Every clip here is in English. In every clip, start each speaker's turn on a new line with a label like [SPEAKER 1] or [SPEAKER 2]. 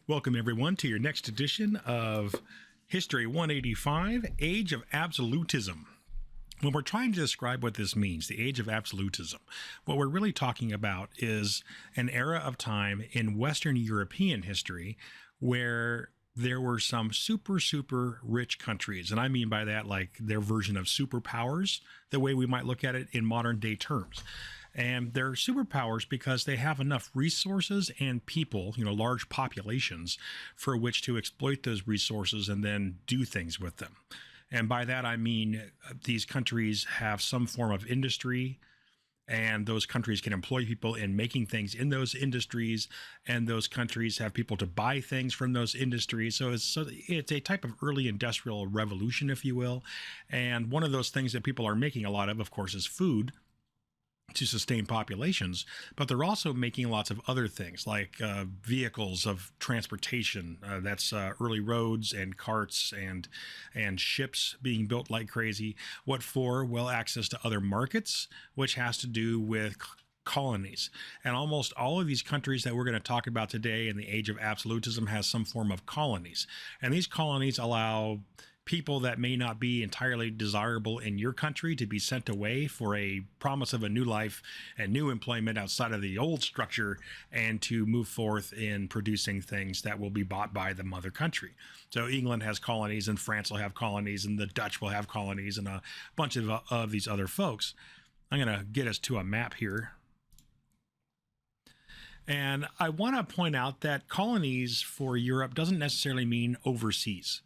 [SPEAKER 1] Welcome, everyone, to your next edition of History 185, Age of Absolutism. When we're trying to describe what this means, the age of absolutism, what we're really talking about is an era of time in Western European history where there were some super rich countries. And I mean by that, like their version of superpowers, the way we might look at it in modern day terms. And they're superpowers because they have enough resources and people, large populations, for which to exploit those resources and then do things with them. And by that, I mean these countries have some form of industry, and those countries can employ people in making things in those industries, and those countries have people to buy things from those industries. So it's a type of early industrial revolution, if you will. And one of those things that people are making a lot of course, is food to sustain populations, but they're also making lots of other things like vehicles of transportation. That's early roads and carts and ships being built like crazy. What for? Well, access to other markets, which has to do with colonies. And almost all of these countries that we're going to talk about today in the age of absolutism has some form of colonies. And these colonies allow people that may not be entirely desirable in your country to be sent away for a promise of a new life and new employment outside of the old structure, and to move forth in producing things that will be bought by the mother country. So England has colonies, and France will have colonies, and the Dutch will have colonies, and a bunch of these other folks. I'm going to get us to a map here. And I want to point out that colonies for Europe doesn't necessarily mean overseas.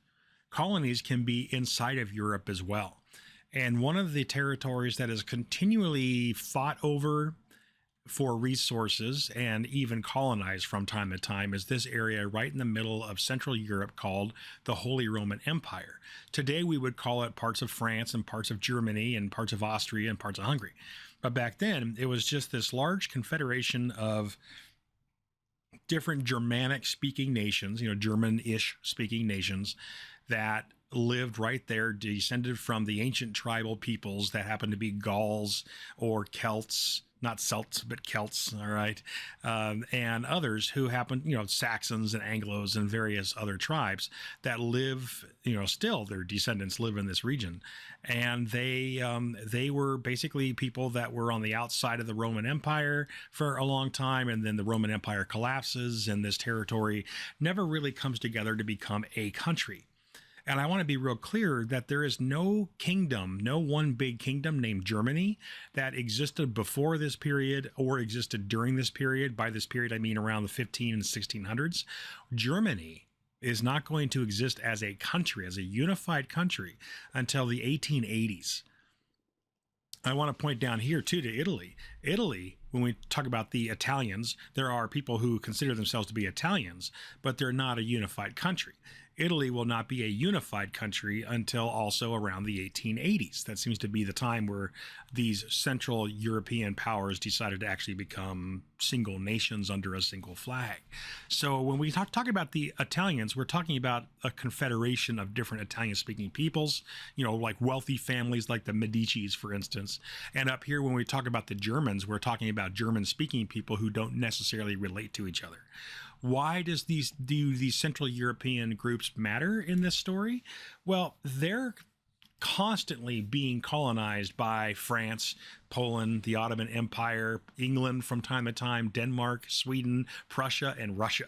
[SPEAKER 1] Colonies can be inside of Europe as well. And one of the territories that is continually fought over for resources and even colonized from time to time is this area right in the middle of Central Europe called the Holy Roman Empire. Today we would call it parts of France and parts of Germany and parts of Austria and parts of Hungary. But back then it was just this large confederation of different Germanic speaking nations, German-ish speaking nations that lived right there, descended from the ancient tribal peoples that happened to be Gauls or Celts, not Celts, but Celts, all right, and others who happened, Saxons and Anglos and various other tribes that live, still their descendants live in this region. And they were basically people that were on the outside of the Roman Empire for a long time, and then the Roman Empire collapses, and this territory never really comes together to become a country. And I want to be real clear that there is no kingdom, no one big kingdom named Germany that existed before this period or existed during this period. By this period, I mean around the 15 and 1600s. Germany is not going to exist as a country, as a unified country, until the 1880s. I want to point down here, too, to Italy. Italy, when we talk about the Italians, there are people who consider themselves to be Italians, but they're not a unified country. Italy will not be a unified country until also around the 1880s. That seems to be the time where these Central European powers decided to actually become single nations under a single flag. So when we talk about the Italians, we're talking about a confederation of different Italian-speaking peoples, like wealthy families like the Medicis, for instance. And up here, when we talk about the Germans, we're talking about German-speaking people who don't necessarily relate to each other. Why do these Central European groups matter in this story? Well, they're constantly being colonized by France, Poland, the Ottoman Empire, England from time to time, Denmark, Sweden, Prussia, and Russia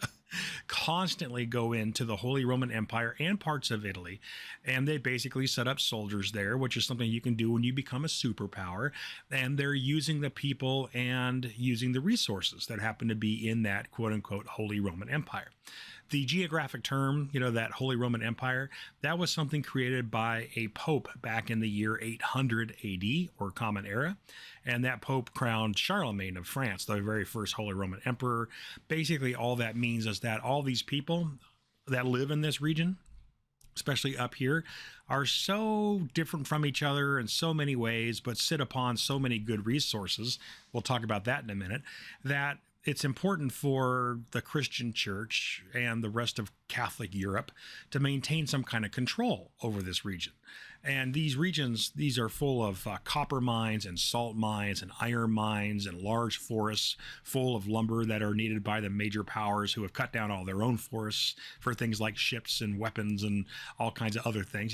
[SPEAKER 1] constantly go into the Holy Roman Empire and parts of Italy, and they basically set up soldiers there, which is something you can do when you become a superpower, and they're using the people and using the resources that happen to be in that quote-unquote Holy Roman Empire. The geographic term, that Holy Roman Empire, that was something created by a pope back in the year 800 AD, or Common Era. And that pope crowned Charlemagne of France, the very first Holy Roman Emperor. Basically, all that means is that all these people that live in this region, especially up here, are so different from each other in so many ways, but sit upon so many good resources. We'll talk about that in a minute, that it's important for the Christian church and the rest of Catholic Europe to maintain some kind of control over this region. And these regions, these are full of copper mines and salt mines and iron mines and large forests full of lumber that are needed by the major powers who have cut down all their own forests for things like ships and weapons and all kinds of other things,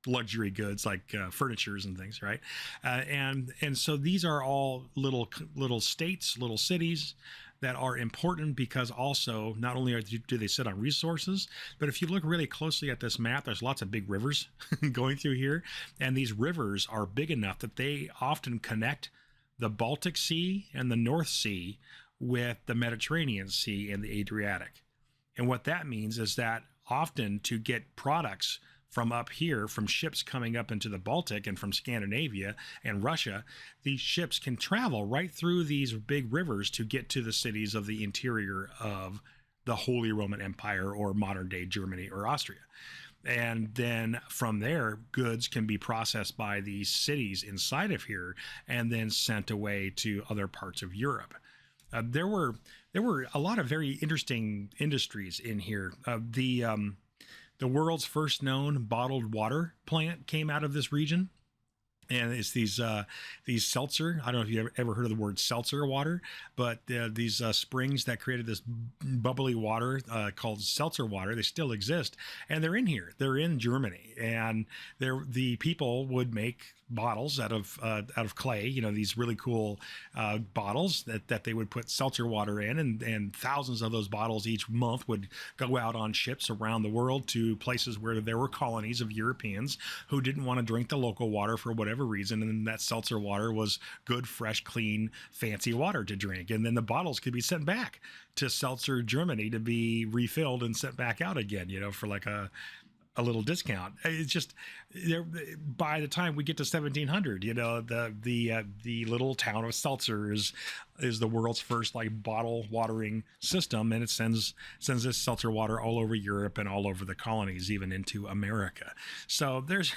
[SPEAKER 1] luxury goods like furnitures and things, right? And so these are all little states, little cities that are important because also not only do they sit on resources, but if you look really closely at this map, there's lots of big rivers going through here, and these rivers are big enough that they often connect the Baltic Sea and the North Sea with the Mediterranean Sea and the Adriatic. And what that means is that often to get products from up here, from ships coming up into the Baltic and from Scandinavia and Russia, these ships can travel right through these big rivers to get to the cities of the interior of the Holy Roman Empire or modern day Germany or Austria. And then from there, goods can be processed by these cities inside of here and then sent away to other parts of Europe. There were a lot of very interesting industries in here. The world's first known bottled water plant came out of this region. And it's these seltzer. I don't know if you ever heard of the word seltzer water, but these springs that created this bubbly water called seltzer water, they still exist, and they're in here. They're in Germany, and the people would make bottles out of clay. These really cool bottles that they would put seltzer water in, and thousands of those bottles each month would go out on ships around the world to places where there were colonies of Europeans who didn't want to drink the local water for whatever reason, and that seltzer water was good, fresh, clean, fancy water to drink. And then the bottles could be sent back to Seltzer Germany to be refilled and sent back out again, for like a little discount. It's just by the time we get to 1700, the little town of Seltzer is the world's first like bottle watering system, and it sends this seltzer water all over Europe and all over the colonies, even into America. So there's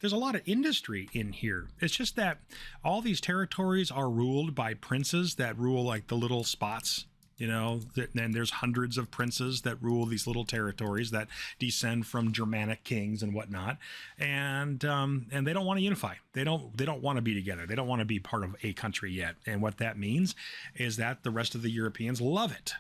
[SPEAKER 1] a lot of industry in here. It's just that all these territories are ruled by princes that rule like the little spots. And there's hundreds of princes that rule these little territories that descend from Germanic kings and whatnot, and they don't want to unify. They don't want to be together. They don't want to be part of a country yet. And what that means is that the rest of the Europeans love it,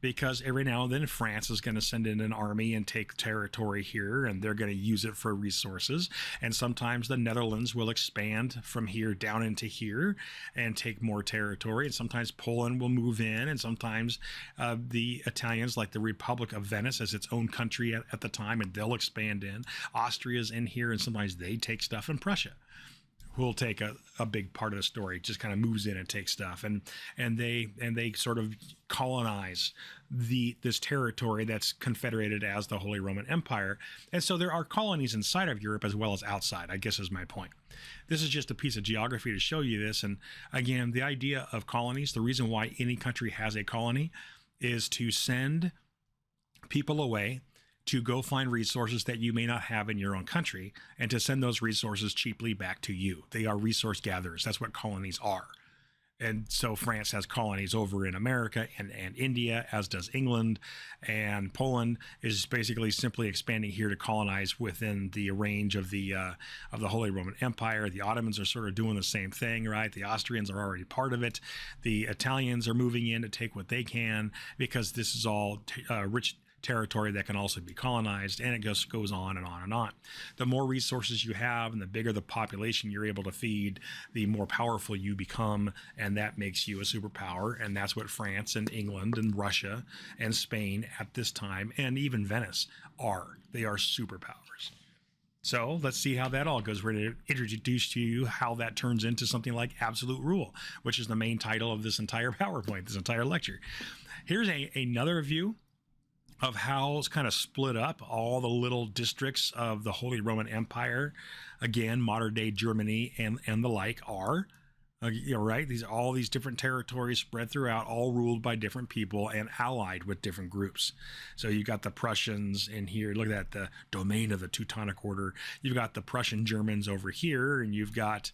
[SPEAKER 1] because every now and then France is going to send in an army and take territory here, and they're going to use it for resources. And sometimes the Netherlands will expand from here down into here and take more territory. And sometimes Poland will move in, and sometimes the Italians, like the Republic of Venice, as its own country at the time, and they'll expand in. Austria's in here, and sometimes they take stuff, in Prussia will take a big part of the story, just kind of moves in and takes stuff, and they sort of colonize this territory that's confederated as the Holy Roman Empire. And so there are colonies inside of Europe as well as outside, I guess is my point. This is just a piece of geography to show you this. And again, the idea of colonies, the reason why any country has a colony is to send people away to go find resources that you may not have in your own country, and to send those resources cheaply back to you. They are resource gatherers. That's what colonies are. And so France has colonies over in America and India, as does England, and Poland is basically simply expanding here to colonize within the range of the Holy Roman Empire. The Ottomans are sort of doing the same thing, right? The Austrians are already part of it. The Italians are moving in to take what they can, because this is all rich territory that can also be colonized, and it just goes on and on and on. The more resources you have and the bigger the population you're able to feed, the more powerful you become, and that makes you a superpower. And that's what France and England and Russia and Spain at this time, and even Venice, are. They are superpowers. So let's see how that all goes. We're going to introduce to you how that turns into something like absolute rule, which is the main title of this entire PowerPoint, this entire lecture. Here's another view of how it's kind of split up all the little districts of the Holy Roman Empire. Again, modern day Germany and the like are. Right? All these different territories spread throughout, all ruled by different people and allied with different groups. So you got the Prussians in here. Look at that, the domain of the Teutonic Order. You've got the Prussian Germans over here, and you've got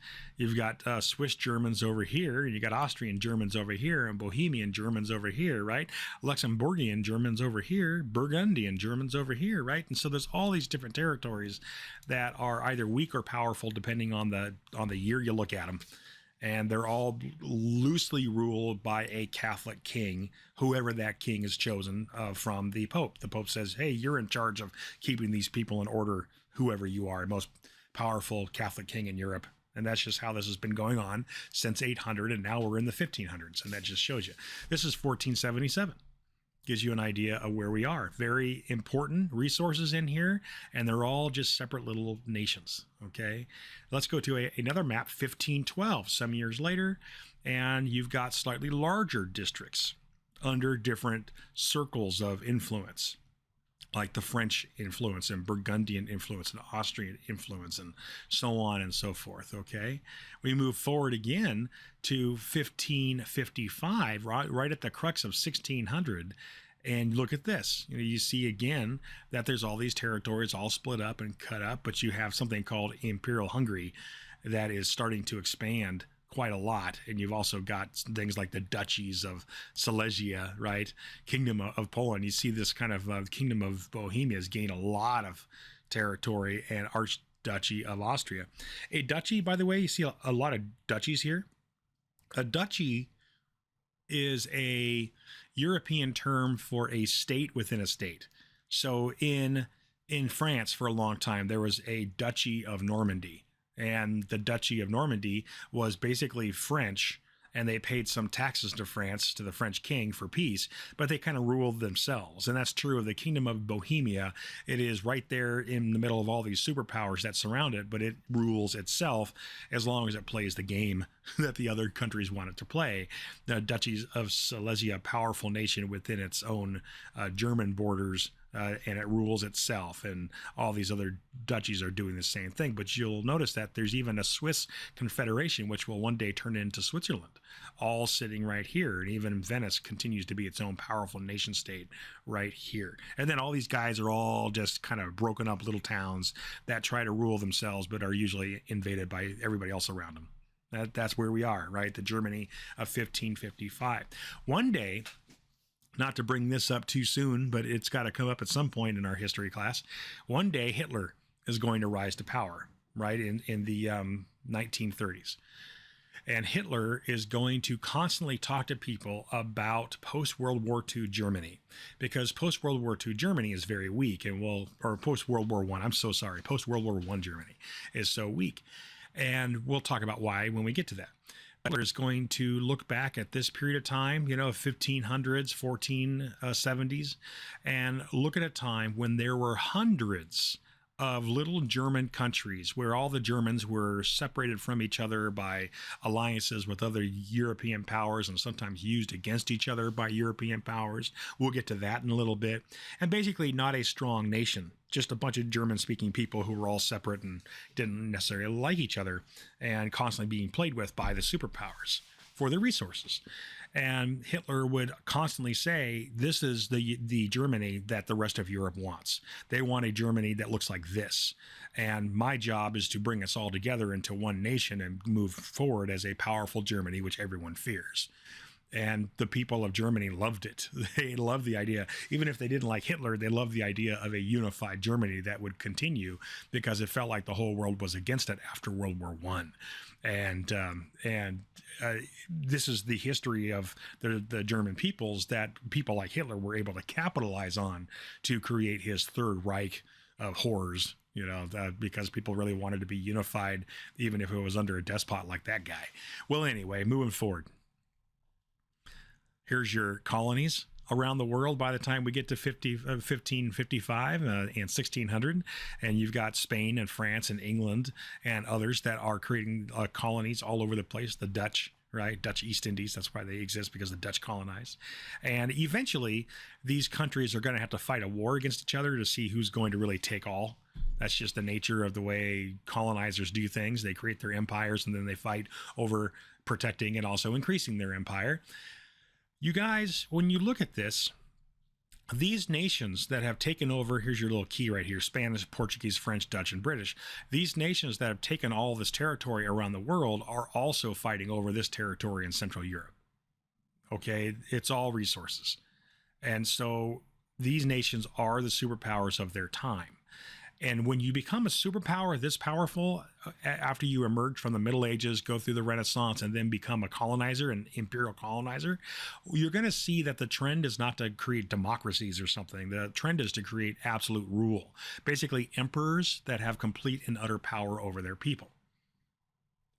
[SPEAKER 1] Swiss Germans over here, and you got Austrian Germans over here, and Bohemian Germans over here, right? Luxembourgian Germans over here, Burgundian Germans over here, right? And so there's all these different territories that are either weak or powerful depending on the year you look at them. And they're all loosely ruled by a Catholic king, whoever that king is chosen from the Pope. The Pope says, hey, you're in charge of keeping these people in order, whoever you are, most powerful Catholic king in Europe. And that's just how this has been going on since 800, and now we're in the 1500s. And that just shows you. This is 1477. Gives you an idea of where we are. Very important resources in here, and they're all just separate little nations. Okay, let's go to another map, 1512, some years later, and you've got slightly larger districts under different circles of influence, like the French influence and Burgundian influence and Austrian influence and so on and so forth. Okay, we move forward again to 1555, right at the crux of 1600. And look at this. You see again that there's all these territories all split up and cut up, but you have something called Imperial Hungary that is starting to expand quite a lot. And you've also got things like the duchies of Silesia, right? Kingdom of Poland. You see this kind of Kingdom of Bohemia has gained a lot of territory, and Archduchy of Austria. A duchy, by the way, you see a lot of duchies here. A duchy is a European term for a state within a state. So in France for a long time, there was a Duchy of Normandy, and the Duchy of Normandy was basically French, and they paid some taxes to France, to the French king, for peace, but they kind of ruled themselves. And that's true of the Kingdom of Bohemia. It is right there in the middle of all these superpowers that surround it, but it rules itself as long as it plays the game that the other countries want it to play. The Duchies of Silesia, a powerful nation within its own German borders, and it rules itself, and all these other duchies are doing the same thing. But you'll notice that there's even a Swiss confederation, which will one day turn into Switzerland, all sitting right here. And even Venice continues to be its own powerful nation state right here. And then all these guys are all just kind of broken up little towns that try to rule themselves, but are usually invaded by everybody else around them. That's where we are, right? The Germany of 1555. One day, not to bring this up too soon, but it's got to come up at some point in our history class. One day, Hitler is going to rise to power, right, in the 1930s. And Hitler is going to constantly talk to people about post-World War II Germany, because post-World War II Germany is very weak, or post-World War I, I'm so sorry, post-World War I Germany is so weak. And we'll talk about why when we get to that. Hitler is going to look back at this period of time, 1500s, 1470s, and look at a time when there were hundreds of little German countries where all the Germans were separated from each other by alliances with other European powers, and sometimes used against each other by European powers. We'll get to that in a little bit. And basically not a strong nation, just a bunch of German-speaking people who were all separate and didn't necessarily like each other, and constantly being played with by the superpowers for their resources. And Hitler would constantly say, this is the Germany that the rest of Europe wants. They want a Germany that looks like this. And my job is to bring us all together into one nation and move forward as a powerful Germany, which everyone fears. And the people of Germany loved it. They loved the idea. Even if they didn't like Hitler, they loved the idea of a unified Germany that would continue, because it felt like the whole world was against it after World War I. And this is the history of the German peoples that people like Hitler were able to capitalize on to create his Third Reich of horrors, because people really wanted to be unified, even if it was under a despot like that guy. Well, anyway, moving forward. Here's your colonies around the world by the time we get to 1555 and 1600. And you've got Spain and France and England and others that are creating colonies all over the place. The Dutch, right? Dutch East Indies. That's why they exist, because the Dutch colonized. And eventually, these countries are going to have to fight a war against each other to see who's going to really take all. That's just the nature of the way colonizers do things. They create their empires, and then they fight over protecting and also increasing their empire. You guys, when you look at this, these nations that have taken over, here's your little key right here: Spanish, Portuguese, French, Dutch, and British. These nations that have taken all this territory around the world are also fighting over this territory in Central Europe. Okay, it's all resources. And so these nations are the superpowers of their time. And when you become a superpower this powerful, after you emerge from the Middle Ages, go through the Renaissance, and then become a colonizer, an imperial colonizer, you're going to see that the trend is not to create democracies or something. The trend is to create absolute rule. Basically, emperors that have complete and utter power over their people.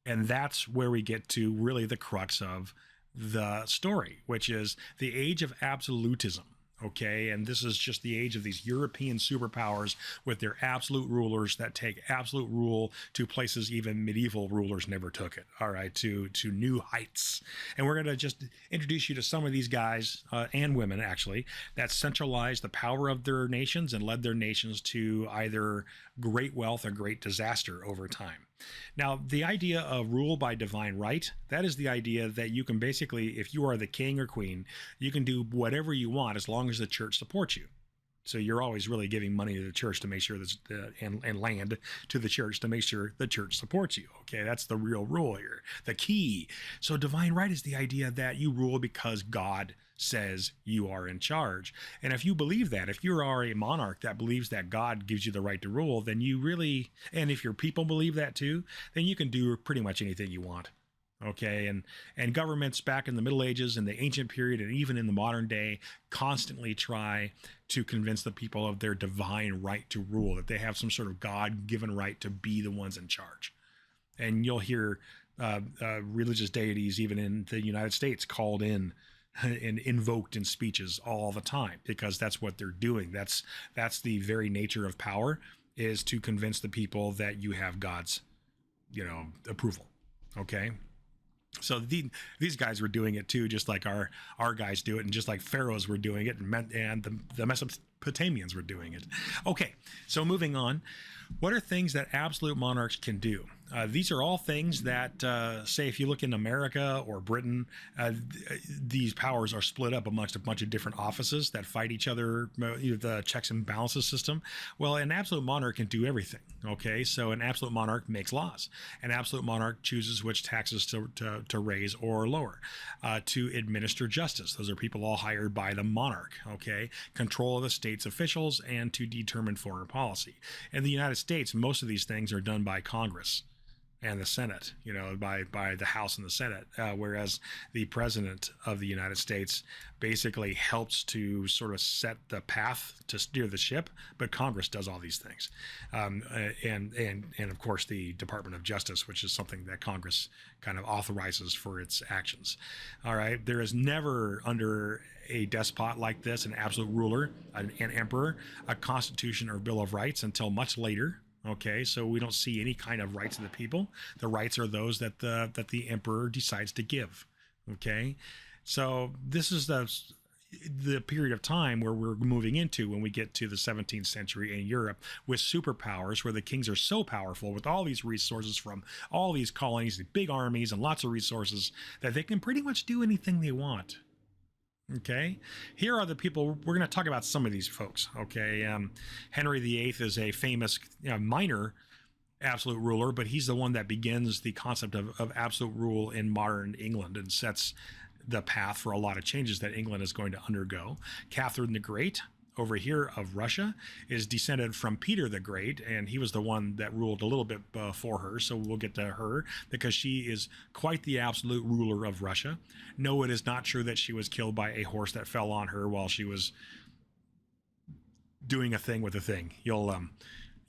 [SPEAKER 1] And that's where we get to really the crux of the story, which is the age of absolutism. Okay, and this is just the age of these European superpowers with their absolute rulers that take absolute rule to places even medieval rulers never took it. All right, to new heights. And we're going to just introduce you to some of these guys and women, actually, that centralized the power of their nations and led their nations to either great wealth or great disaster over time. Now, the idea of rule by divine right, that is the idea that you can basically, if you are the king or queen, you can do whatever you want as long as the church supports you. So you're always really giving money to the church to make sure that, and land to the church to make sure the church supports you. Okay, that's the real rule here, the key. So divine right is the idea that you rule because God says you are in charge. And if you believe that, if you are a monarch that believes that God gives you the right to rule, then you really, and if your people believe that too, then you can do pretty much anything you want. Okay, and governments back in the Middle Ages and the ancient period and even in the modern day constantly try to convince the people of their divine right to rule, that they have some sort of God-given right to be the ones in charge. And you'll hear religious deities even in the United States called in and invoked in speeches all the time, because that's what they're doing. That's the very nature of power, is to convince the people that you have God's, approval. Okay. So these guys were doing it too, just like our guys do it, and just like pharaohs were doing it, and the Mesopotamians were doing it. Okay, so moving on. What are things that absolute monarchs can do? These are all things that, say, if you look in America or Britain, these powers are split up amongst a bunch of different offices that fight each other, the checks and balances system. Well, an absolute monarch can do everything. Okay, so an absolute monarch makes laws. An absolute monarch chooses which taxes to raise or lower, to administer justice. Those are people all hired by the monarch. Okay, control of the state's officials, and to determine foreign policy. In the United States, most of these things are done by Congress and the Senate, by the House and the Senate, whereas the President of the United States basically helps to sort of set the path to steer the ship, but Congress does all these things. And of course, the Department of Justice, which is something that Congress kind of authorizes for its actions. All right, there is never under a despot like this, an absolute ruler, an emperor, a constitution or Bill of Rights until much later. Okay, so we don't see any kind of rights of the people. The rights are those that the emperor decides to give. Okay, so this is the period of time where we're moving into when we get to the 17th century in Europe with superpowers, where the kings are so powerful with all these resources from all these colonies, the big armies and lots of resources, that they can pretty much do anything they want. Okay, here are the people. We're going to talk about some of these folks. Okay, Henry VIII is a famous minor absolute ruler, but he's the one that begins the concept of absolute rule in modern England and sets the path for a lot of changes that England is going to undergo. Catherine the Great over here of Russia is descended from Peter the Great, and he was the one that ruled a little bit before her, so we'll get to her because she is quite the absolute ruler of Russia. No, it is not true that she was killed by a horse that fell on her while she was doing a thing with a thing.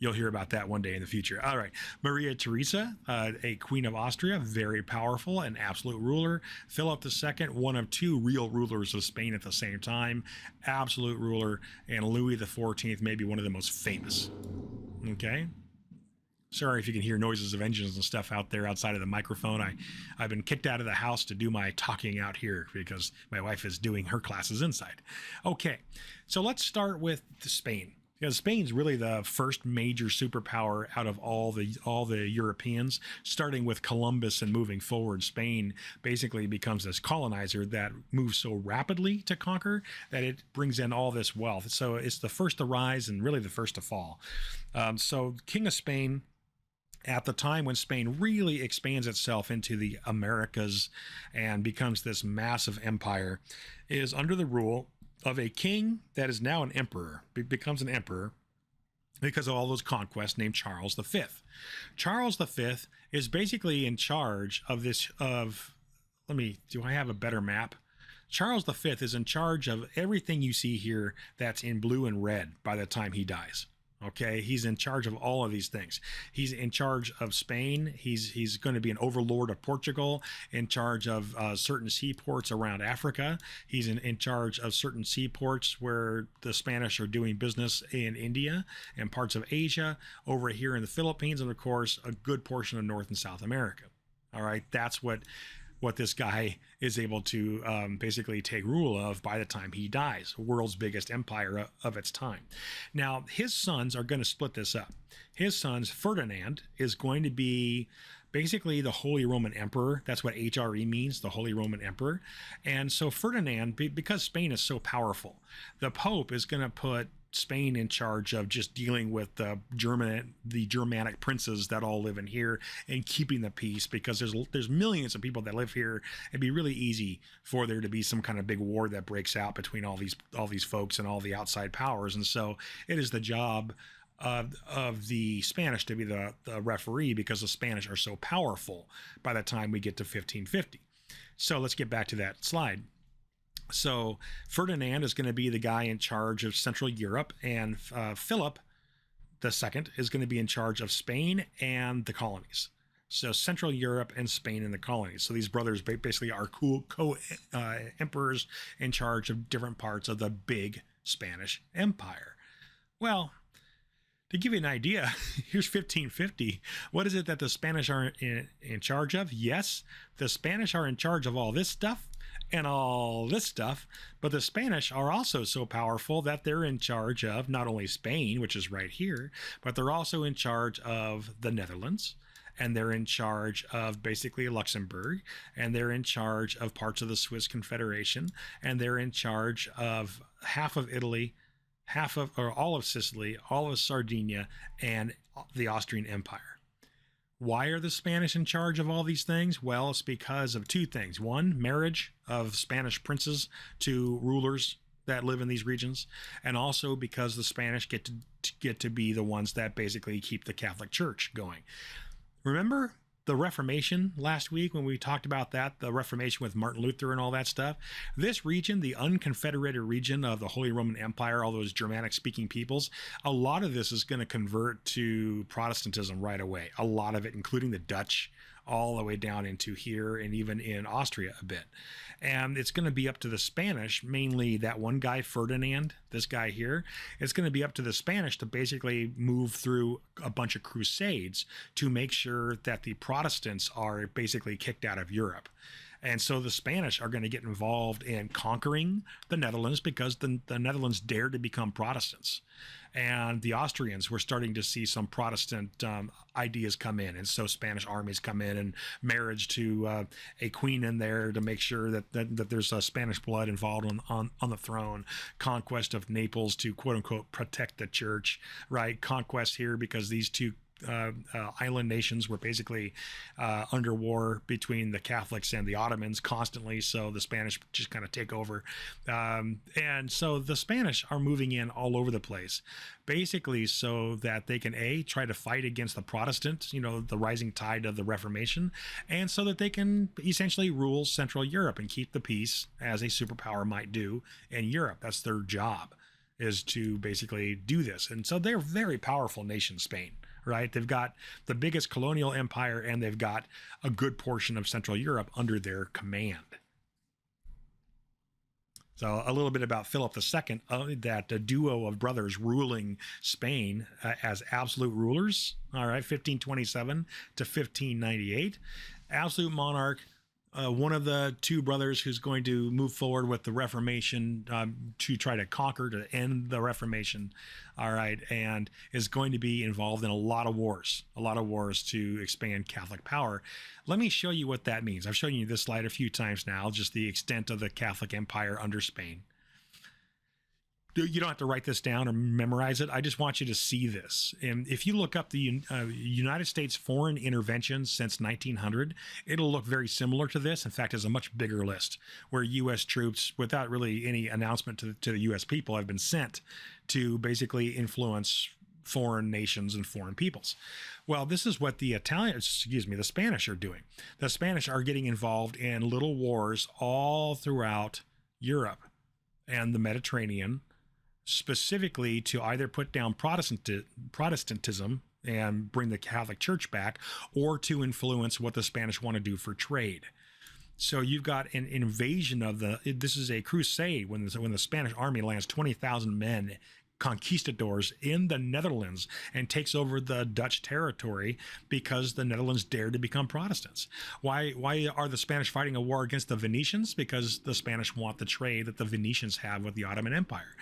[SPEAKER 1] You'll hear about that one day in the future. All right. Maria Theresa, a queen of Austria, very powerful, an absolute ruler. Philip II, one of two real rulers of Spain at the same time, absolute ruler. And Louis XIV, maybe one of the most famous. Okay. Sorry if you can hear noises of engines and stuff out there outside of the microphone. I've been kicked out of the house to do my talking out here because my wife is doing her classes inside. Okay, so let's start with Spain. Yeah, Spain's really the first major superpower out of all the Europeans, starting with Columbus and moving forward. Spain basically becomes this colonizer that moves so rapidly to conquer that it brings in all this wealth. So it's the first to rise and really the first to fall. So King of Spain, at the time when Spain really expands itself into the Americas and becomes this massive empire, is under the rule of a king that is now an emperor, becomes an emperor because of all those conquests, named Charles V. Charles V is basically in charge of this, do I have a better map? Charles V is in charge of everything you see here that's in blue and red by the time he dies. Okay, he's in charge of all of these things. He's in charge of Spain. He's going to be an overlord of Portugal, in charge of certain seaports around Africa. He's in charge of certain seaports where the Spanish are doing business in India and parts of Asia, over here in the Philippines, and of course, a good portion of North and South America. All right, that's what this guy is able to basically take rule of by the time he dies. World's biggest empire of its time. Now, his sons are going to split this up. His sons, Ferdinand, is going to be basically the Holy Roman Emperor. That's what HRE means, the Holy Roman Emperor. And so Ferdinand, because Spain is so powerful, the Pope is going to put Spain in charge of just dealing with the Germanic princes that all live in here and keeping the peace, because there's millions of people that live here. It'd be really easy for there to be some kind of big war that breaks out between all these folks and all the outside powers. And so it is the job of the Spanish to be the referee, because the Spanish are so powerful by the time we get to 1550. So let's get back to that slide. So Ferdinand is going to be the guy in charge of Central Europe, and Philip II is going to be in charge of Spain and the colonies. So Central Europe and Spain and the colonies. So these brothers basically are co-emperors in charge of different parts of the big Spanish Empire. Well, to give you an idea, here's 1550. What is it that the Spanish are in charge of? Yes, the Spanish are in charge of all this stuff and all this stuff, but the Spanish are also so powerful that they're in charge of not only Spain, which is right here, but they're also in charge of the Netherlands, and they're in charge of basically Luxembourg, and they're in charge of parts of the Swiss Confederation, and they're in charge of half of Italy, all of Sicily, all of Sardinia, and the Austrian Empire. Why are the Spanish in charge of all these things? Well, it's because of two things. One, marriage of Spanish princes to rulers that live in these regions, and also because the Spanish get to be the ones that basically keep the Catholic Church going. Remember the Reformation last week when we talked about that, the Reformation with Martin Luther and all that stuff? This region, the unconfederated region of the Holy Roman Empire, all those Germanic speaking peoples, a lot of this is going to convert to Protestantism right away. A lot of it, including the Dutch, all the way down into here and even in Austria a bit. And it's going to be up to the Spanish, mainly that one guy, Ferdinand, this guy here. It's going to be up to the Spanish to basically move through a bunch of crusades to make sure that the Protestants are basically kicked out of Europe. And so the Spanish are going to get involved in conquering the Netherlands, because the Netherlands dared to become Protestants. And the Austrians were starting to see some Protestant ideas come in. And so Spanish armies come in, and marriage to a queen in there to make sure that there's Spanish blood involved on the throne. Conquest of Naples to, quote unquote, protect the church, right? Conquest here because these two island nations were basically under war between the Catholics and the Ottomans constantly, so the Spanish just kind of take over, and so the Spanish are moving in all over the place, basically so that they can try to fight against the Protestants, the rising tide of the Reformation, and so that they can essentially rule Central Europe and keep the peace, as a superpower might do in Europe. That's their job, is to basically do this. And so they're a very powerful nation, Spain. Right? They've got the biggest colonial empire, and they've got a good portion of Central Europe under their command. So a little bit about Philip II, that duo of brothers ruling Spain as absolute rulers. All right, 1527 to 1598. Absolute monarch, one of the two brothers who's going to move forward with the Reformation, to try to conquer, to end the Reformation. All right. And is going to be involved in a lot of wars to expand Catholic power. Let me show you what that means. I've shown you this slide a few times now, just the extent of the Catholic Empire under Spain. You don't have to write this down or memorize it. I just want you to see this. And if you look up the United States foreign interventions since 1900, it'll look very similar to this. In fact, it's a much bigger list where U.S. troops, without really any announcement to the U.S. people, have been sent to basically influence foreign nations and foreign peoples. Well, this is what the Spanish are doing. The Spanish are getting involved in little wars all throughout Europe and the Mediterranean, specifically to either put down Protestantism and bring the Catholic Church back, or to influence what the Spanish want to do for trade. So you've got an invasion of this is a crusade when the Spanish army lands 20,000 men, conquistadors, in the Netherlands and takes over the Dutch territory because the Netherlands dared to become Protestants. Why are the Spanish fighting a war against the Venetians? Because the Spanish want the trade that the Venetians have with the Ottoman Empire.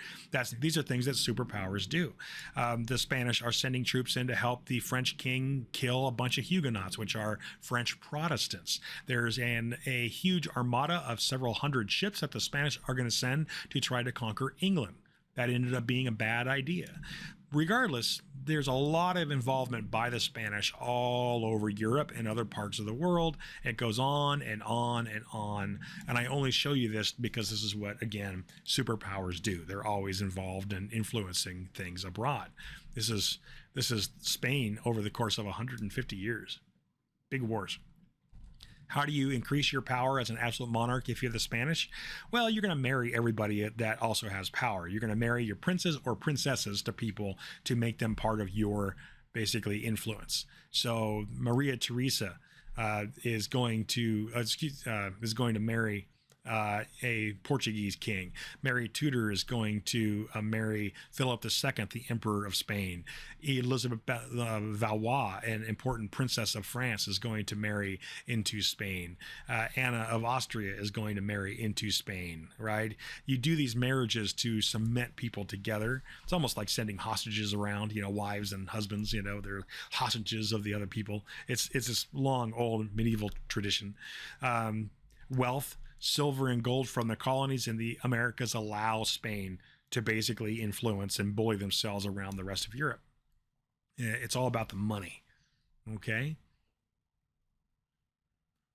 [SPEAKER 1] These are things that superpowers do. The Spanish are sending troops in to help the French king kill a bunch of Huguenots, which are French Protestants. There's a huge armada of several hundred ships that the Spanish are going to send to try to conquer England. That ended up being a bad idea. Regardless, there's a lot of involvement by the Spanish all over Europe and other parts of the world. It goes on and on and on. And I only show you this because this is what, again, superpowers do. They're always involved in influencing things abroad. This is Spain over the course of 150 years. Big wars. How do you increase your power as an absolute monarch if you're the Spanish? Well, you're going to marry everybody that also has power. You're going to marry your princes or princesses to people to make them part of your, basically, influence. So Maria Theresa is going to marry a Portuguese king. Mary Tudor is going to marry Philip II, the Emperor of Spain. Elizabeth Valois, an important princess of France, is going to marry into Spain. Anna of Austria is going to marry into Spain, right? You do these marriages to cement people together. It's almost like sending hostages around, wives and husbands, they're hostages of the other people. It's this long, old medieval tradition. Wealth, silver and gold from the colonies in the Americas allow Spain to basically influence and bully themselves around the rest of Europe. It's all about the money. Okay.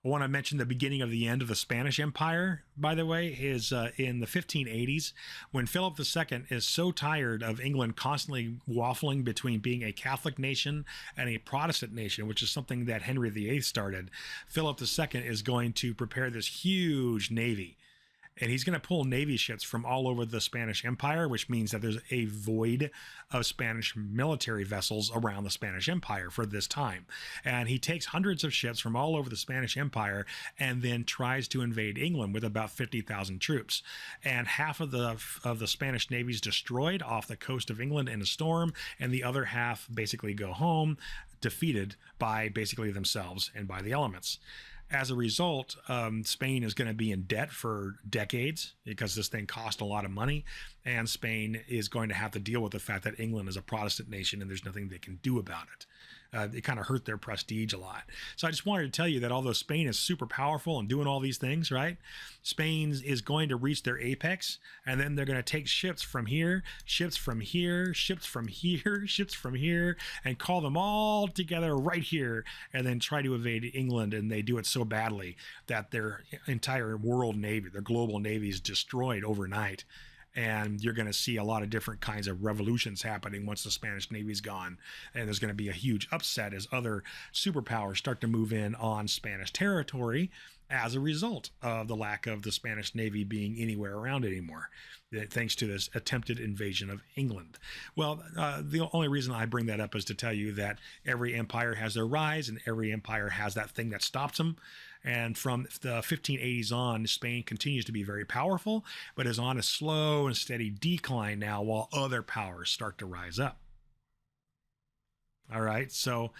[SPEAKER 1] I want to mention the beginning of the end of the Spanish Empire, by the way, is in the 1580s, when Philip II is so tired of England constantly waffling between being a Catholic nation and a Protestant nation, which is something that Henry VIII started. Philip II is going to prepare this huge navy. And he's going to pull Navy ships from all over the Spanish Empire, which means that there's a void of Spanish military vessels around the Spanish Empire for this time. And he takes hundreds of ships from all over the Spanish Empire and then tries to invade England with about 50,000 troops. And half of the Spanish Navy is destroyed off the coast of England in a storm, and the other half basically go home, defeated by basically themselves and by the elements. As a result, Spain is going to be in debt for decades because this thing cost a lot of money, and Spain is going to have to deal with the fact that England is a Protestant nation and there's nothing they can do about it. It kind of hurt their prestige a lot. So I just wanted to tell you that although Spain is super powerful and doing all these things, right? Spain is going to reach their apex, and then they're going to take ships from here, ships from here, ships from here, ships from here, and call them all together right here, and then try to invade England. And they do it so badly that their entire world navy, their global navy, is destroyed overnight. And you're going to see a lot of different kinds of revolutions happening once the Spanish Navy's gone. And there's going to be a huge upset as other superpowers start to move in on Spanish territory as a result of the lack of the Spanish Navy being anywhere around anymore, thanks to this attempted invasion of England. Well, the only reason I bring that up is to tell you that every empire has their rise and every empire has that thing that stops them. And from the 1580s on, Spain continues to be very powerful, but is on a slow and steady decline now while other powers start to rise up. All right, so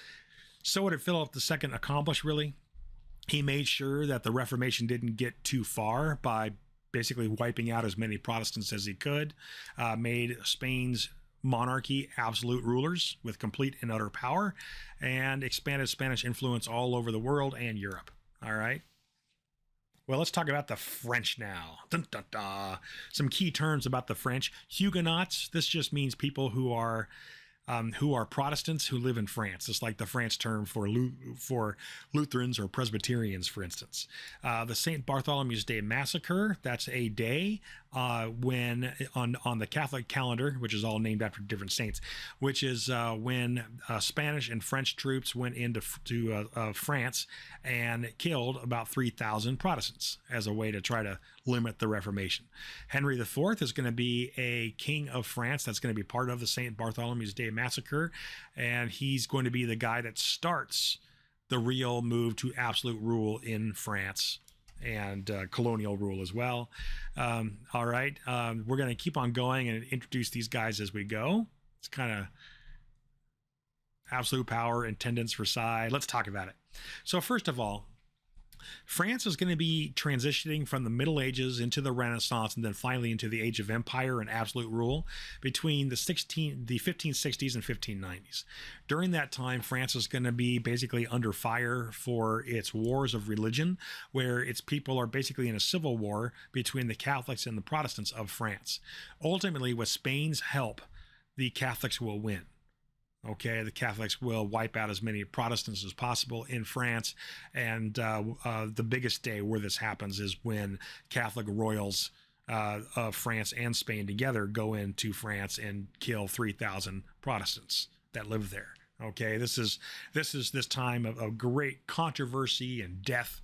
[SPEAKER 1] what did Philip II accomplish, really? He made sure that the Reformation didn't get too far by basically wiping out as many Protestants as he could, made Spain's monarchy absolute rulers with complete and utter power, and expanded Spanish influence all over the world and Europe. All right. Well, let's talk about the French now. Dun, dun, dun. Some key terms about the French. Huguenots. This just means people who are Protestants who live in France. It's like the French term for Lutherans or Presbyterians, for instance. The St. Bartholomew's Day Massacre, that's a day when on the Catholic calendar, which is all named after different saints, which is when Spanish and French troops went into France and killed about 3,000 Protestants as a way to try to limit the Reformation. Henry IV is going to be a king of France that's going to be part of the St. Bartholomew's Day Massacre, and he's going to be the guy that starts the real move to absolute rule in France and colonial rule as well. All right, we're going to keep on going and introduce these guys as we go. It's kind of absolute power, intendants, Versailles. Let's talk about it. So first of all, France is going to be transitioning from the Middle Ages into the Renaissance and then finally into the Age of Empire and absolute rule between the 1560s and 1590s. During that time, France is going to be basically under fire for its wars of religion, where its people are basically in a civil war between the Catholics and the Protestants of France. Ultimately, with Spain's help, the Catholics will win. Okay, the Catholics will wipe out as many Protestants as possible in France, and the biggest day where this happens is when Catholic royals of France and Spain together go into France and kill 3,000 Protestants that live there. Okay, this is this time of great controversy and death.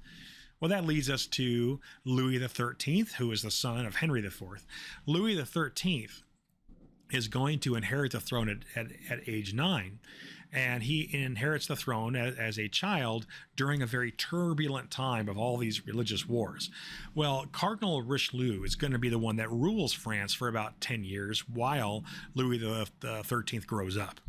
[SPEAKER 1] Well, that leads us to Louis XIII, who is the son of Henry IV. Louis XIII is going to inherit the throne at age 9, and he inherits the throne as a child during a very turbulent time of all these religious wars. Well, Cardinal Richelieu is going to be the one that rules France for about 10 years while Louis the 13th grows up,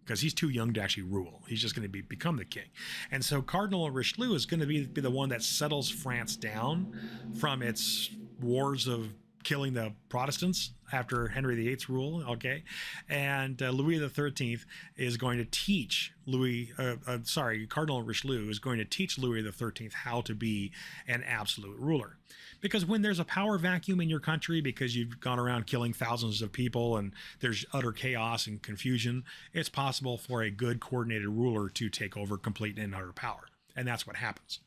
[SPEAKER 1] because he's too young to actually rule. He's just going to become the king. And so Cardinal Richelieu is going to be the one that settles France down from its wars of killing the Protestants after Henry VIII's rule, okay? And Louis XIII is going to teach Cardinal Richelieu is going to teach Louis XIII how to be an absolute ruler. Because when there's a power vacuum in your country, because you've gone around killing thousands of people and there's utter chaos and confusion, it's possible for a good coordinated ruler to take over complete and utter power. And that's what happens.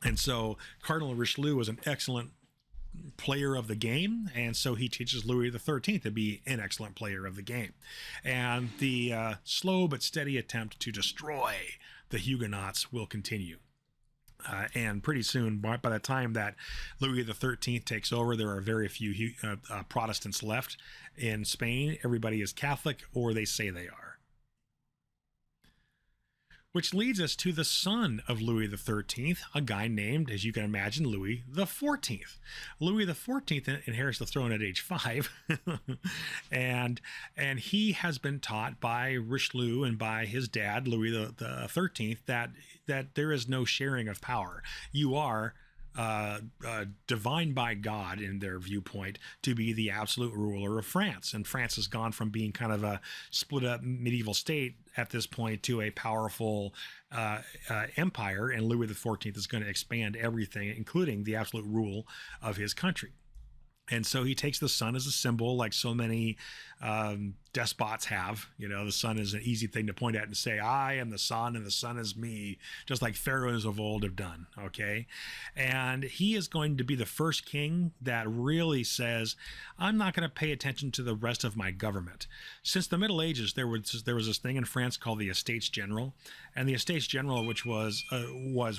[SPEAKER 1] And so Cardinal Richelieu was an excellent player of the game, and so he teaches Louis XIII to be an excellent player of the game. And the slow but steady attempt to destroy the Huguenots will continue. And pretty soon, by the time that Louis XIII takes over, there are very few Protestants left in Spain. Everybody is Catholic, or they say they are. Which leads us to the son of Louis XIII, a guy named, as you can imagine, Louis XIV. Louis XIV inherits the throne at age 5, and he has been taught by Richelieu and by his dad, Louis XIII, that there is no sharing of power. You are divine by God, in their viewpoint, to be the absolute ruler of France. And France has gone from being kind of a split up medieval state at this point to a powerful empire, and Louis XIV is going to expand everything, including the absolute rule of his country. And so he takes the sun as a symbol, like so many despots have. You know, the sun is an easy thing to point at and say, I am the sun and the sun is me, just like pharaohs of old have done, okay? And he is going to be the first king that really says, I'm not going to pay attention to the rest of my government. Since the Middle Ages, there was this thing in France called the Estates General, and the Estates General, which was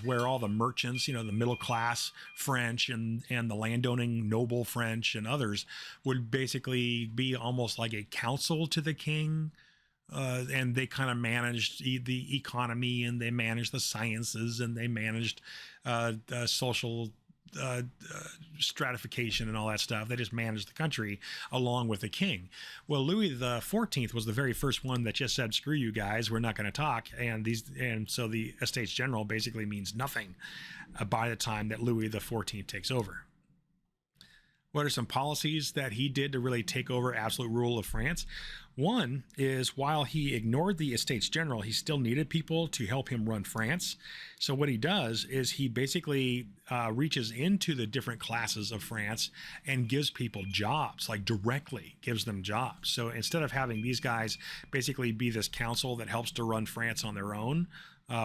[SPEAKER 1] where all the merchants, you know, the middle class French and the landowning noble French and others would basically be almost like a council to the king, and they kind of managed the economy, and they managed the sciences, and they managed social stratification and all that stuff. They just managed the country along with the king. Well, Louis the 14th was the very first one that just said, "Screw you guys, we're not going to talk." And so the Estates General basically means nothing by the time that Louis the 14th takes over. What are some policies that he did to really take over absolute rule of France? One is, while he ignored the Estates General, he still needed people to help him run France. So what he does is he basically reaches into the different classes of France and gives people jobs, like directly gives them jobs. So instead of having these guys basically be this council that helps to run France on their own,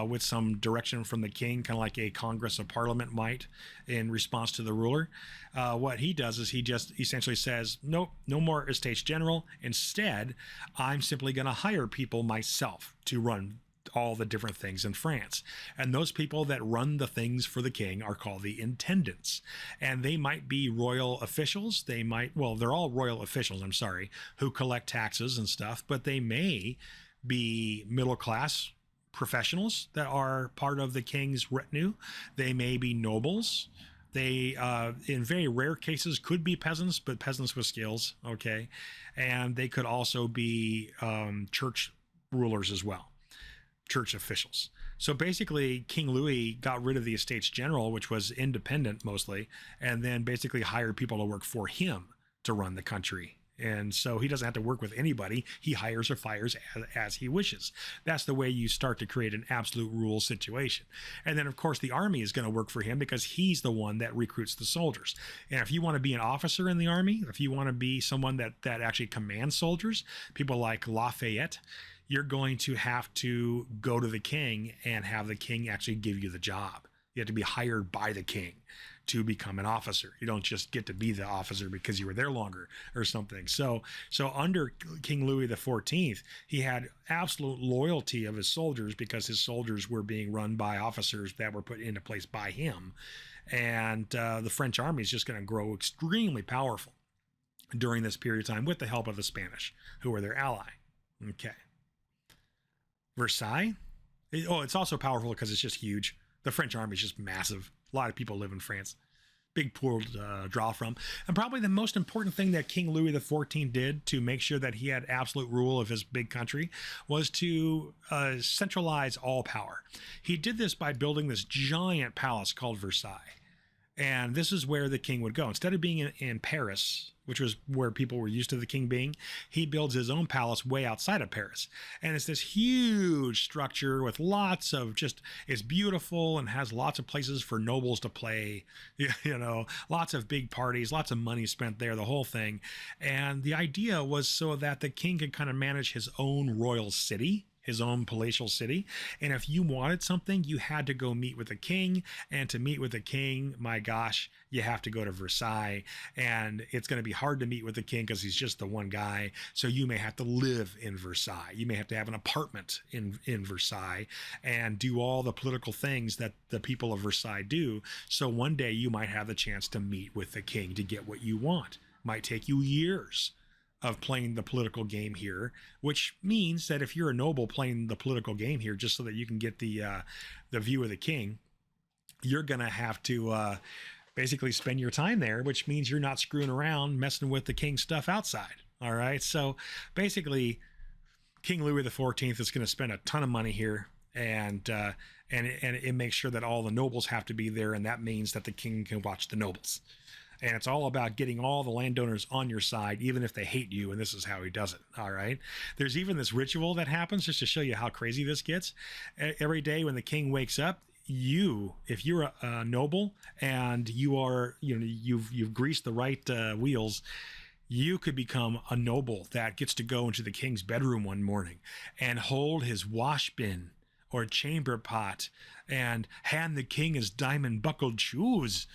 [SPEAKER 1] with some direction from the king, kind of like a Congress of Parliament might in response to the ruler. What he does is he just essentially says, nope, no more Estates General. Instead, I'm simply going to hire people myself to run all the different things in France. And those people that run the things for the king are called the intendants. And they might be royal officials. They might, well, they're all royal officials, I'm sorry, who collect taxes and stuff, but they may be middle class professionals that are part of the king's retinue. They may be nobles. They, in very rare cases, could be peasants, but peasants with skills, okay? And they could also be church rulers as well, church officials. So basically, King Louis got rid of the Estates General, which was independent mostly, and then basically hired people to work for him to run the country. And so he doesn't have to work with anybody. He hires or fires as he wishes. That's the way you start to create an absolute rule situation. And then, of course, the army is going to work for him because he's the one that recruits the soldiers. And if you want to be an officer in the army, if you want to be someone that actually commands soldiers, people like Lafayette, you're going to have to go to the king and have the king actually give you the job. You have to be hired by the king to become an officer. You don't just get to be the officer because you were there longer or something. So under King Louis the 14th, he had absolute loyalty of his soldiers because his soldiers were being run by officers that were put into place by him. And the French army is just going to grow extremely powerful during this period of time with the help of the Spanish, who were their ally. Okay. Versailles. It's also powerful because it's just huge. The French army is just massive. A lot of people live in France. Big pool to draw from. And probably the most important thing that King Louis XIV did to make sure that he had absolute rule of his big country was to centralize all power. He did this by building this giant palace called Versailles. And this is where the king would go. Instead of being in Paris, which was where people were used to the king being, he builds his own palace way outside of Paris. And it's this huge structure with lots of it's beautiful and has lots of places for nobles to play, lots of big parties, lots of money spent there, the whole thing. And the idea was so that the king could kind of manage his own royal city, his own palatial city. And if you wanted something, you had to go meet with the king. And to meet with the king, my gosh, you have to go to Versailles. And it's going to be hard to meet with the king because he's just the one guy. So you may have to live in Versailles. You may have to have an apartment in Versailles and do all the political things that the people of Versailles do. So one day you might have the chance to meet with the king to get what you want. Might take you years of playing the political game here, which means that if you're a noble playing the political game here just so that you can get the view of the king, you're going to have to basically spend your time there, which means you're not screwing around messing with the king's stuff outside. All right. So basically, King Louis XIV is going to spend a ton of money here, and it makes sure that all the nobles have to be there, and that means that the king can watch the nobles. And it's all about getting all the landowners on your side, even if they hate you. And this is how he does it. All right. There's even this ritual that happens just to show you how crazy this gets. Every day when the king wakes up, if you're a noble and you've greased the right wheels, you could become a noble that gets to go into the king's bedroom one morning and hold his wash bin or chamber pot and hand the king his diamond buckled shoes.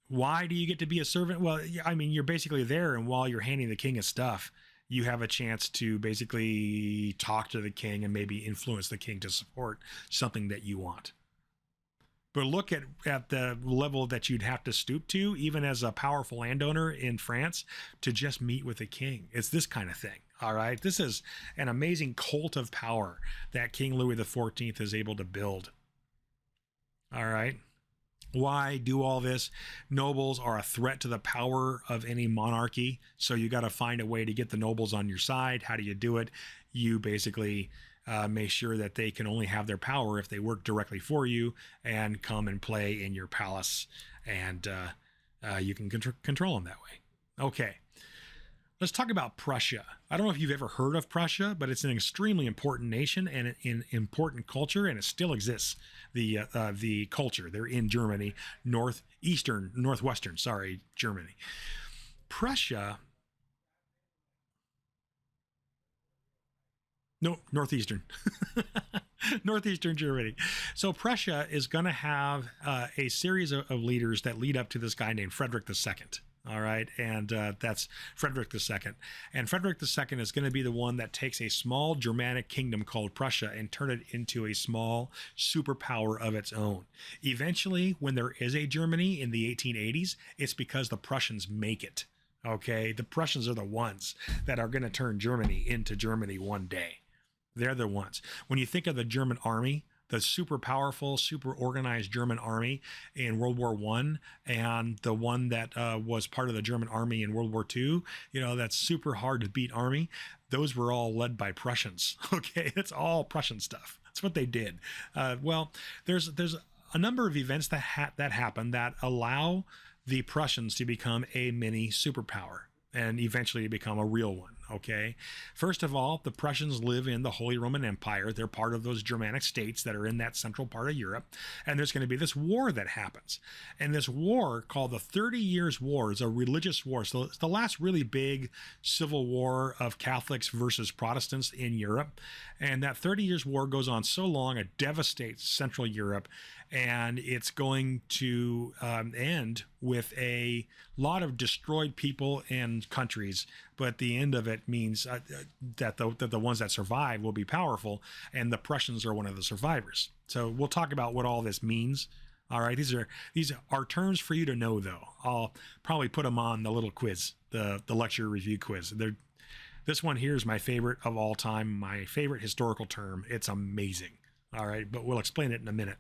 [SPEAKER 1] Why do you get to be a servant? Well, I mean, you're basically there, and while you're handing the king his stuff, you have a chance to basically talk to the king and maybe influence the king to support something that you want. But look at the level that you'd have to stoop to, even as a powerful landowner in France, to just meet with the king. It's this kind of thing. All right. This is an amazing cult of power that King Louis XIV is able to build. All right. Why do all this? Nobles are a threat to the power of any monarchy. So you got to find a way to get the nobles on your side. How do you do it? You basically make sure that they can only have their power if they work directly for you and come and play in your palace, and you can control them that way. Okay. Let's talk about Prussia. I don't know if you've ever heard of Prussia, but it's an extremely important nation and an important culture, and it still exists. The culture, they're in Germany, northwestern, Germany. Prussia, no, northeastern, northeastern Germany. So Prussia is going to have a series of leaders that lead up to this guy named Frederick II. All right. And that's Frederick II. And Frederick II is going to be the one that takes a small Germanic kingdom called Prussia and turn it into a small superpower of its own. Eventually, when there is a Germany in the 1880s, it's because the Prussians make it. Okay. The Prussians are the ones that are going to turn Germany into Germany one day. They're the ones. When you think of the German army, the super powerful, super organized German army in World War I, and the one that was part of the German army in World War II, that's super hard to beat army. Those were all led by Prussians. Okay, it's all Prussian stuff. That's what they did. Well, there's a number of events that happen that allow the Prussians to become a mini superpower and eventually become a real one. Okay. First of all, the Prussians live in the Holy Roman Empire. They're part of those Germanic states that are in that central part of Europe. And there's going to be this war that happens. And this war, called the 30 Years' War, is a religious war. So it's the last really big civil war of Catholics versus Protestants in Europe. And that 30 Years' War goes on so long, it devastates Central Europe. And it's going to end with a lot of destroyed people and countries. But the end of it means that the ones that survive will be powerful, and the Prussians are one of the survivors. So we'll talk about what all this means. All right, these are terms for you to know, though. I'll probably put them on the little quiz, the lecture review quiz. This one here is my favorite of all time, my favorite historical term. It's amazing. All right, but we'll explain it in a minute.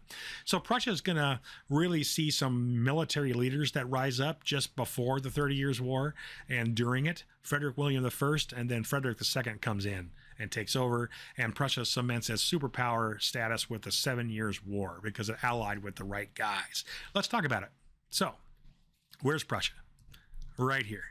[SPEAKER 1] So Prussia is going to really see some military leaders that rise up just before the 30 Years' War and during it. Frederick William I, and then Frederick II comes in and takes over, and Prussia cements its superpower status with the 7 Years' War because it allied with the right guys. Let's talk about it. So, where's Prussia? Right here,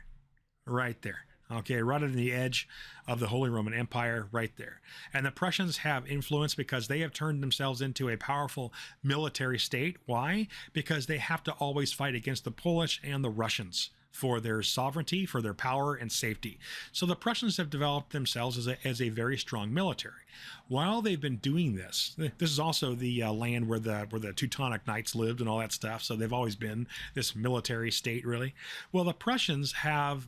[SPEAKER 1] right there. Okay, right on the edge of the Holy Roman Empire, right there. And the Prussians have influence because they have turned themselves into a powerful military state. Why? Because they have to always fight against the Polish and the Russians for their sovereignty, for their power and safety. So the Prussians have developed themselves as a very strong military. While they've been doing this is also the land where the Teutonic Knights lived and all that stuff. So they've always been this military state, really. Well, the Prussians have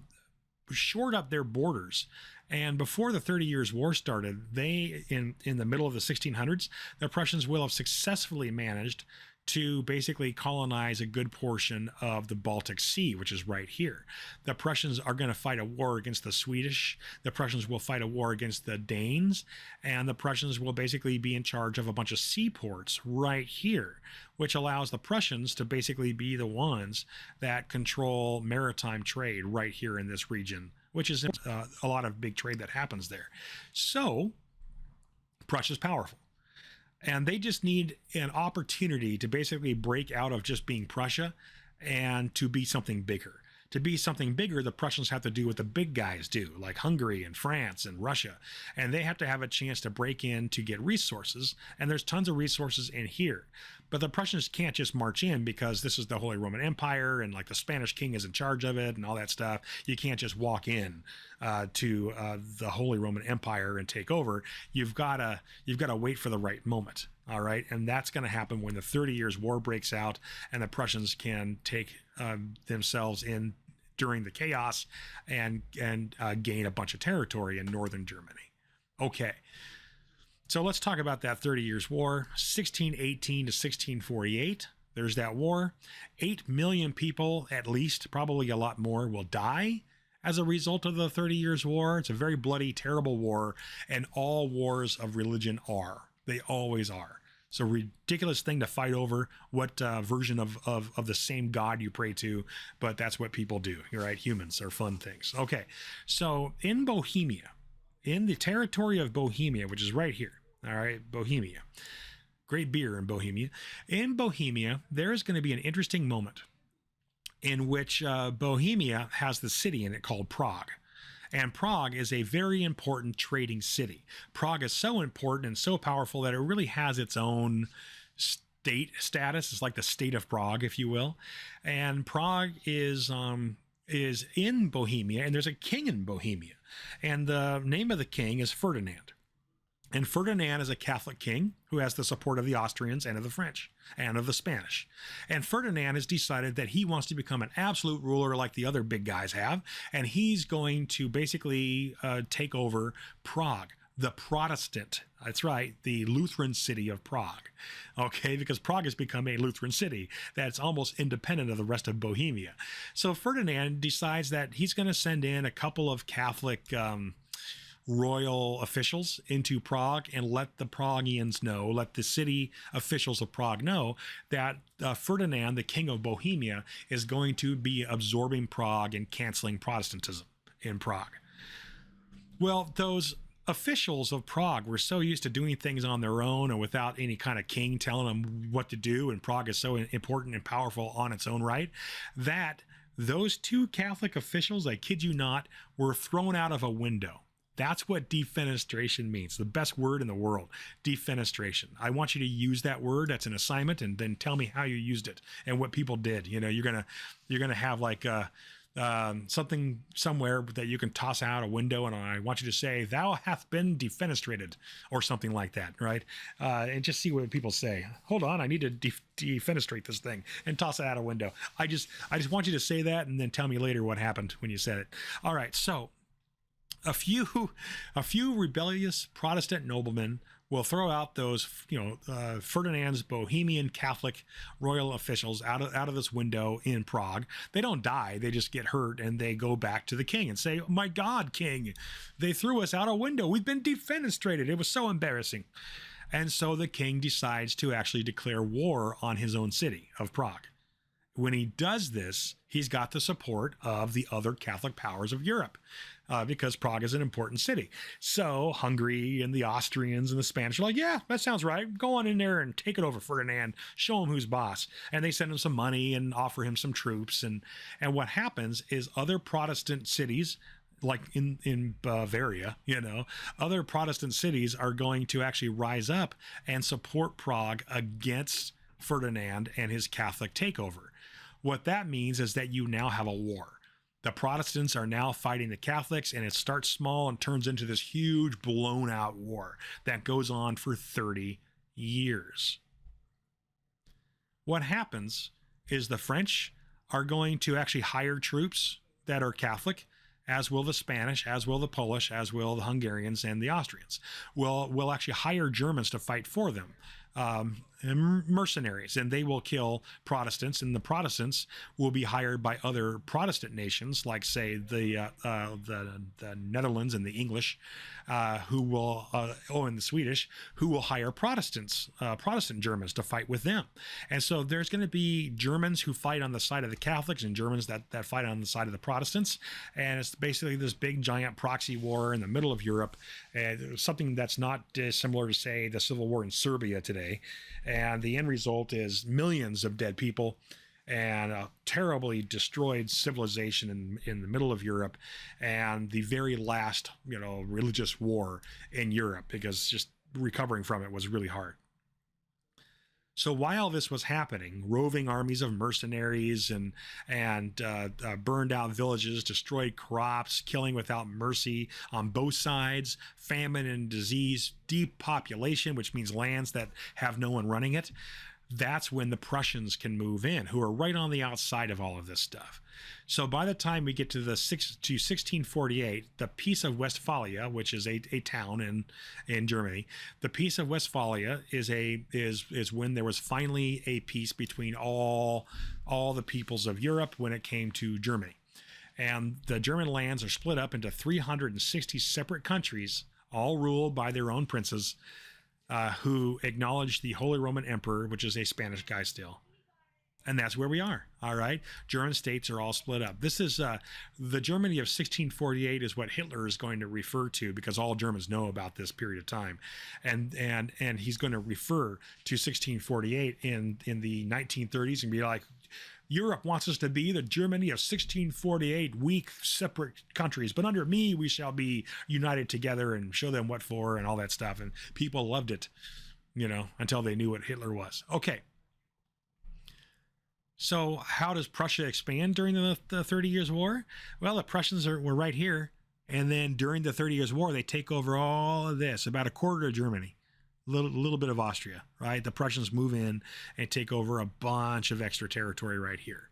[SPEAKER 1] shored up their borders, and before the 30 Years' War started, they in the middle of the 1600s, the Prussians will have successfully managed to basically colonize a good portion of the Baltic Sea, which is right here. The Prussians are going to fight a war against the Swedish. The Prussians will fight a war against the Danes, and the Prussians will basically be in charge of a bunch of seaports right here, which allows the Prussians to basically be the ones that control maritime trade right here in this region, which is a lot of big trade that happens there. So Prussia's powerful. And they just need an opportunity to basically break out of just being Prussia and to be something bigger. To be something bigger, the Prussians have to do what the big guys do, like Hungary and France and Russia. And they have to have a chance to break in to get resources. And there's tons of resources in here. But the Prussians can't just march in because this is the Holy Roman Empire and like the Spanish king is in charge of it and all that stuff. You can't just walk in to the Holy Roman Empire and take over. You've got to wait for the right moment. All right. And that's going to happen when the 30 Years' War breaks out and the Prussians can take themselves in during the chaos and gain a bunch of territory in northern Germany. Okay. So let's talk about that 30 Years' War, 1618 to 1648. There's that war. 8 million people, at least, probably a lot more, will die as a result of the 30 Years' War. It's a very bloody, terrible war, and all wars of religion are. They always are. It's a ridiculous thing to fight over what version of the same God you pray to, but that's what people do. You're right. Humans are fun things. Okay. So in Bohemia, in the territory of Bohemia, which is right here. All right. Bohemia, great beer in Bohemia. In Bohemia, there is going to be an interesting moment in which Bohemia has the city in it called Prague. And Prague is a very important trading city. Prague is so important and so powerful that it really has its own state status. It's like the state of Prague, if you will. And Prague is in Bohemia, and there's a king in Bohemia. And the name of the king is Ferdinand. And Ferdinand is a Catholic king who has the support of the Austrians and of the French and of the Spanish. And Ferdinand has decided that he wants to become an absolute ruler like the other big guys have. And he's going to basically take over Prague, the Protestant, that's right, the Lutheran city of Prague. Okay, because Prague has become a Lutheran city that's almost independent of the rest of Bohemia. So Ferdinand decides that he's going to send in a couple of Catholic royal officials into Prague and let the Pragians know, let the city officials of Prague know that Ferdinand, the king of Bohemia, is going to be absorbing Prague and canceling Protestantism in Prague. Well, those officials of Prague were so used to doing things on their own and without any kind of king telling them what to do, and Prague is so important and powerful on its own right, that those two Catholic officials, I kid you not, were thrown out of a window. That's what defenestration means. The best word in the world, defenestration. I want you to use that word. That's an assignment, and then tell me how you used it and what people did. You know, you're gonna have like something somewhere that you can toss out a window, and I want you to say, "Thou hath been defenestrated," or something like that, right? And just see what people say. Hold on, I need to defenestrate this thing and toss it out a window. I just want you to say that, and then tell me later what happened when you said it. All right, so. A few rebellious Protestant noblemen will throw out those, Ferdinand's Bohemian Catholic royal officials out of this window in Prague. They don't die; they just get hurt, and they go back to the king and say, "My God, king, they threw us out a window. We've been defenestrated. It was so embarrassing." And so the king decides to actually declare war on his own city of Prague. When he does this, he's got the support of the other Catholic powers of Europe. Because Prague is an important city. So Hungary and the Austrians and the Spanish are like, yeah, that sounds right. Go on in there and take it over, Ferdinand. Show him who's boss. And they send him some money and offer him some troops. And what happens is other Protestant cities, like in Bavaria, other Protestant cities are going to actually rise up and support Prague against Ferdinand and his Catholic takeover. What that means is that you now have a war. The Protestants are now fighting the Catholics, and it starts small and turns into this huge blown out war that goes on for 30 years. What happens is the French are going to actually hire troops that are Catholic, as will the Spanish, as will the Polish, as will the Hungarians and the Austrians. Will actually hire Germans to fight for them. Mercenaries, and they will kill Protestants, and the Protestants will be hired by other Protestant nations, like say the Netherlands and the English, who will and the Swedish, who will hire Protestant Germans to fight with them. And so there's going to be Germans who fight on the side of the Catholics and Germans that fight on the side of the Protestants, and it's basically this big giant proxy war in the middle of Europe, something that's not dissimilar to say the civil war in Serbia today. And the end result is millions of dead people and a terribly destroyed civilization in the middle of Europe, and the very last, religious war in Europe, because just recovering from it was really hard. So while this was happening, roving armies of mercenaries and burned out villages, destroyed crops, killing without mercy on both sides, famine and disease, depopulation, which means lands that have no one running it. That's when the Prussians can move in, who are right on the outside of all of this stuff. So by the time we get to 1648, the Peace of Westphalia, which is a town in Germany, the Peace of Westphalia is when there was finally a peace between all the peoples of Europe when it came to Germany. And the German lands are split up into 360 separate countries, all ruled by their own princes. who acknowledged the Holy Roman Emperor, which is a Spanish guy still. And that's where we are. All right. German states are all split up. This is the Germany of 1648 is what Hitler is going to refer to, because all Germans know about this period of time. And he's going to refer to 1648 in the 1930s and be like, Europe wants us to be the Germany of 1648, weak, separate countries. But under me, we shall be united together and show them what for and all that stuff. And people loved it, until they knew what Hitler was. Okay. So how does Prussia expand during the 30 Years' War? Well, the Prussians were right here. And then during the 30 Years' War, they take over all of this, about a quarter of Germany, a little bit of Austria, right? The Prussians move in and take over a bunch of extra territory right here.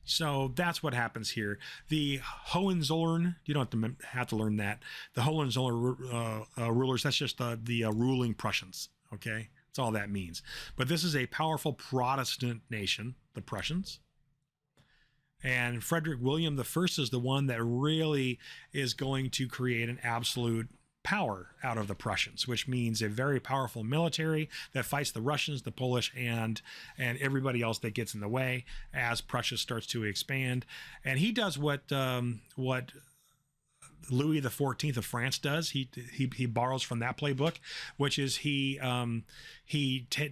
[SPEAKER 1] So that's what happens here. The Hohenzollern, you don't have to learn that. The Hohenzollern rulers, that's just the ruling Prussians, okay? That's all that means. But this is a powerful Protestant nation, the Prussians. And Frederick William I is the one that really is going to create an absolute power out of the Prussians, which means a very powerful military that fights the Russians, the Polish, and everybody else that gets in the way as Prussia starts to expand. And he does what Louis XIV of France does. He borrows from that playbook, which is he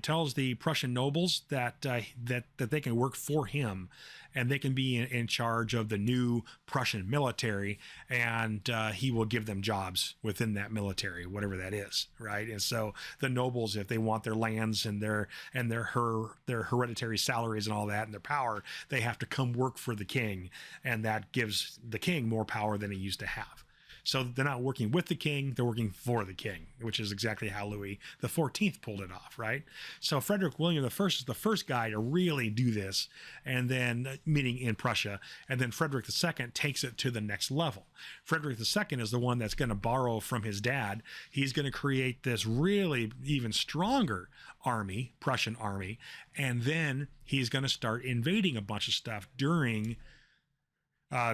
[SPEAKER 1] tells the Prussian nobles that they can work for him, and they can be in charge of the new Prussian military, and he will give them jobs within that military, whatever that is, right? And so the nobles, if they want their lands and their hereditary salaries and all that and their power, they have to come work for the king, and that gives the king more power than he used to have. So they're not working with the king, they're working for the king, which is exactly how Louis XIV pulled it off, right? So Frederick William I is the first guy to really do this, and then, meaning in Prussia, and then Frederick II takes it to the next level. Frederick II is the one that's going to borrow from his dad. He's going to create this really even stronger army, Prussian army, and then he's going to start invading a bunch of stuff during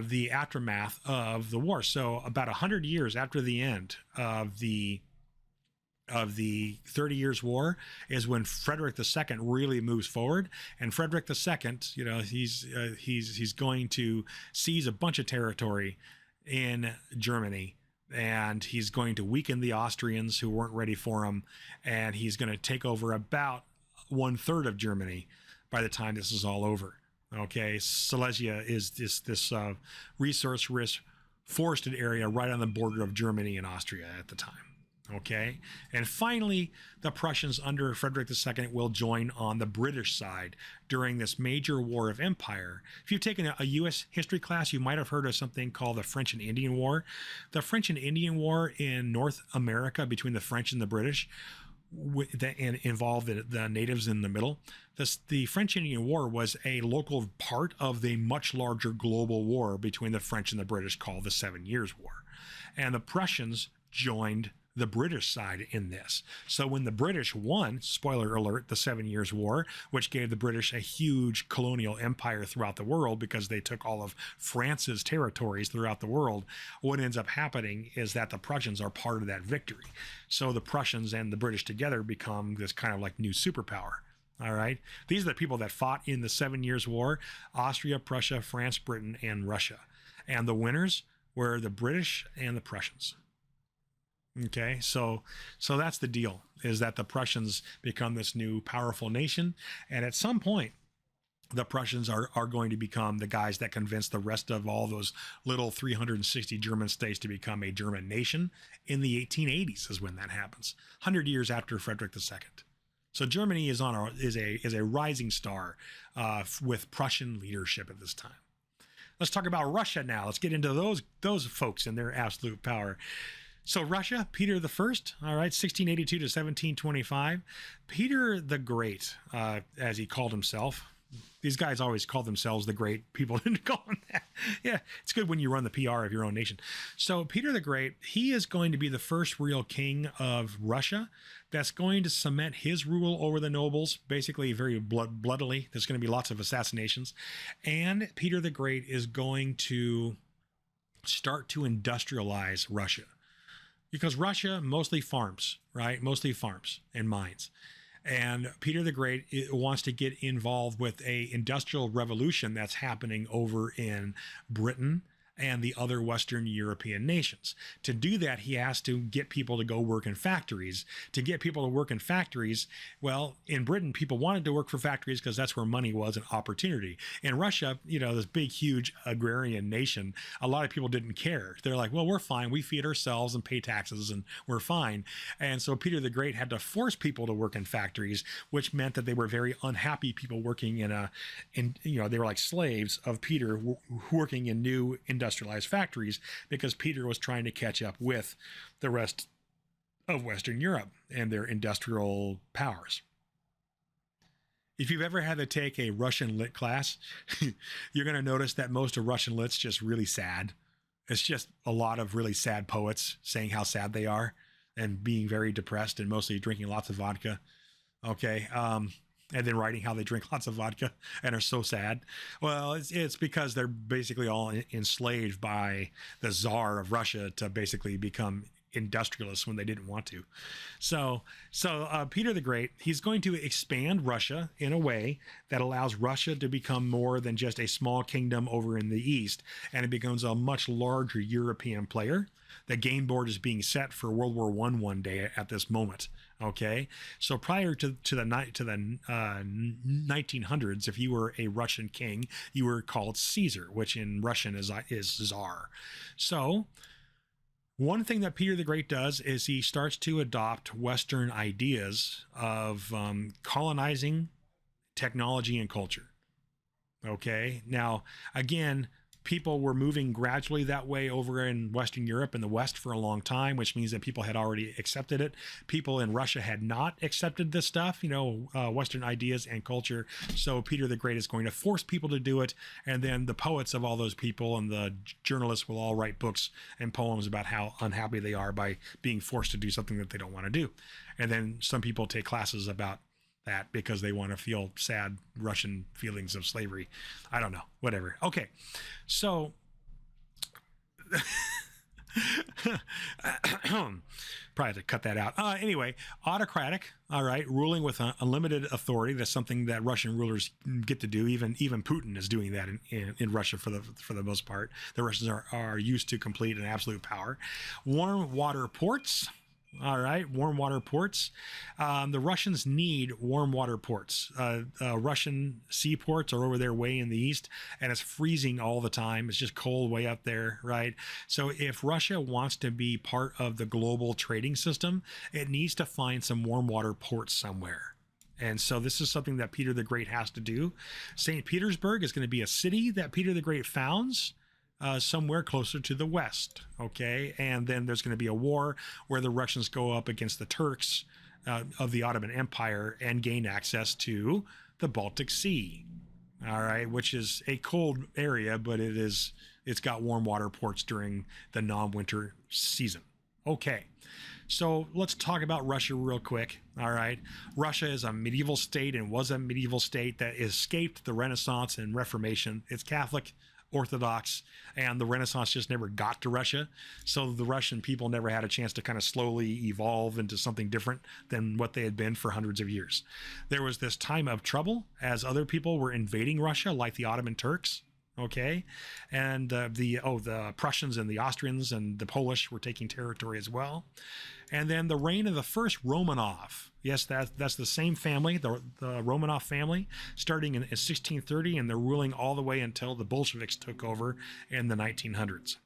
[SPEAKER 1] the aftermath of the war. So about 100 years after the end of the 30 Years' War is when Frederick II really moves forward. And Frederick II, he's going to seize a bunch of territory in Germany, and he's going to weaken the Austrians who weren't ready for him, and he's going to take over about 1/3 of Germany by the time this is all over. Okay, Silesia is this resource-rich forested area right on the border of Germany and Austria at the time. Okay, and finally, the Prussians under Frederick II will join on the British side during this major war of empire. If you've taken a U.S. history class, you might have heard of something called the French and Indian War. The French and Indian War in North America between the French and the British and involved the natives in the middle. The French-Indian War was a local part of the much larger global war between the French and the British called the 7 Years' War. And the Prussians joined the British side in this. So when the British won, spoiler alert, the 7 Years' War, which gave the British a huge colonial empire throughout the world because they took all of France's territories throughout the world, what ends up happening is that the Prussians are part of that victory. So the Prussians and the British together become this kind of like new superpower. All right. These are the people that fought in the 7 Years' War: Austria, Prussia, France, Britain, and Russia. And the winners were the British and the Prussians. Okay, so that's the deal, is that the Prussians become this new powerful nation, and at some point the Prussians are going to become the guys that convince the rest of all those little 360 German states to become a German nation. In the 1880s is when that happens, 100 years after Frederick II. So Germany is a rising star with Prussian leadership at this time. Let's talk about Russia now. Let's get into those folks and their absolute power. So Russia, Peter the First, all right, 1682 to 1725. Peter the Great, as he called himself. These guys always call themselves the Great. People didn't call him that. Yeah, it's good when you run the PR of your own nation. So Peter the Great, he is going to be the first real king of Russia that's going to cement his rule over the nobles, basically very bloodily. There's going to be lots of assassinations. And Peter the Great is going to start to industrialize Russia. because Russia mostly farms, right? Mostly farms and mines. And Peter the Great wants to get involved with a industrial revolution that's happening over in Britain and the other Western European nations. To do that, he has to get people to go work in factories. To get people to work in factories, well, in Britain, people wanted to work for factories because that's where money was and opportunity. In Russia, this big, huge agrarian nation, a lot of people didn't care. They're like, well, we're fine. We feed ourselves and pay taxes and we're fine. And so Peter the Great had to force people to work in factories, which meant that they were very unhappy people working they were like slaves of Peter working in new industrialized factories because Peter was trying to catch up with the rest of Western Europe and their industrial powers. If you've ever had to take a Russian lit class, you're going to notice that most of Russian lit's just really sad. It's just a lot of really sad poets saying how sad they are and being very depressed and mostly drinking lots of vodka. Okay. And then writing how they drink lots of vodka and are so sad. Well, it's because they're basically all enslaved by the Tsar of Russia to basically become industrialists when they didn't want to. So Peter the Great, he's going to expand Russia in a way that allows Russia to become more than just a small kingdom over in the east, and it becomes a much larger European player. The game board is being set for World War I one day at this moment. Okay, so prior to the 1900s, if you were a Russian king, you were called Caesar, which in Russian is Tsar. So one thing that Peter the Great does is he starts to adopt Western ideas of colonizing technology and culture. Okay, now again, people were moving gradually that way over in Western Europe and the West for a long time, which means that people had already accepted it. People in Russia had not accepted this stuff, Western ideas and culture. So Peter the Great is going to force people to do it. And then the poets of all those people and the journalists will all write books and poems about how unhappy they are by being forced to do something that they don't want to do. And then some people take classes about that because they want to feel sad Russian feelings of slavery. I don't know, whatever. Okay, so probably have to cut that out. Anyway, autocratic, all right, ruling with unlimited authority. That's something that Russian rulers get to do. Even Putin is doing that in Russia for the most part. The Russians are used to complete and absolute power. Warm water ports. All right, warm water ports. The Russians need warm water ports. Russian seaports are over there way in the east, and it's freezing all the time. It's just cold way up there, right? So if Russia wants to be part of the global trading system, it needs to find some warm water ports somewhere. And so this is something that Peter the Great has to do. St. Petersburg is going to be a city that Peter the Great founds. Somewhere closer to the west, okay? And then there's going to be a war where the Russians go up against the Turks of the Ottoman Empire and gain access to the Baltic Sea, all right, which is a cold area, but it's got warm water ports during the non-winter season. Okay, so let's talk about Russia real quick, all right? Russia is a medieval state and was a medieval state that escaped the Renaissance and Reformation. It's Catholic, Orthodox, and the Renaissance just never got to Russia. So the Russian people never had a chance to kind of slowly evolve into something different than what they had been for hundreds of years. There was this time of trouble as other people were invading Russia, like the Ottoman Turks. Okay, and the Prussians and the Austrians and the Polish were taking territory as well. And then the reign of the first Romanov. Yes, that's the same family, the Romanov family, starting in 1630, and they're ruling all the way until the Bolsheviks took over in the 1900s.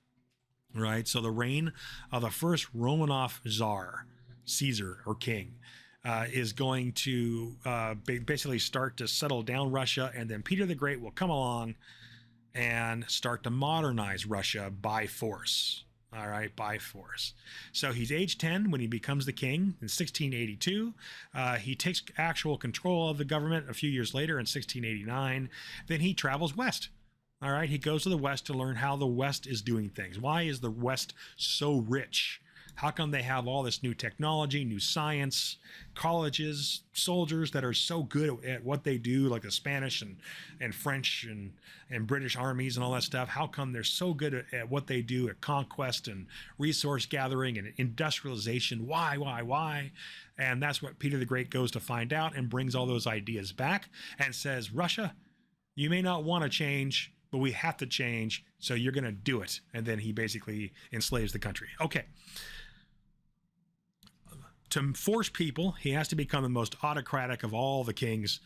[SPEAKER 1] Right, so the reign of the first Romanov Tsar, Caesar or king, is going to basically start to settle down Russia, and then Peter the Great will come along and start to modernize Russia by force. All right, by force. So he's age 10 when he becomes the king in 1682. He takes actual control of the government a few years later in 1689. Then he travels west. All right, he goes to the west to learn how the West is doing things. Why is the West so rich? How come they have all this new technology, new science, colleges, soldiers that are so good at what they do, like the Spanish and French and British armies and all that stuff? How come they're so good at what they do at conquest and resource gathering and industrialization? Why? And that's what Peter the Great goes to find out, and brings all those ideas back and says, Russia, you may not want to change, but we have to change, so you're going to do it. And then he basically enslaves the country. Okay. To force people, he has to become the most autocratic of all the kings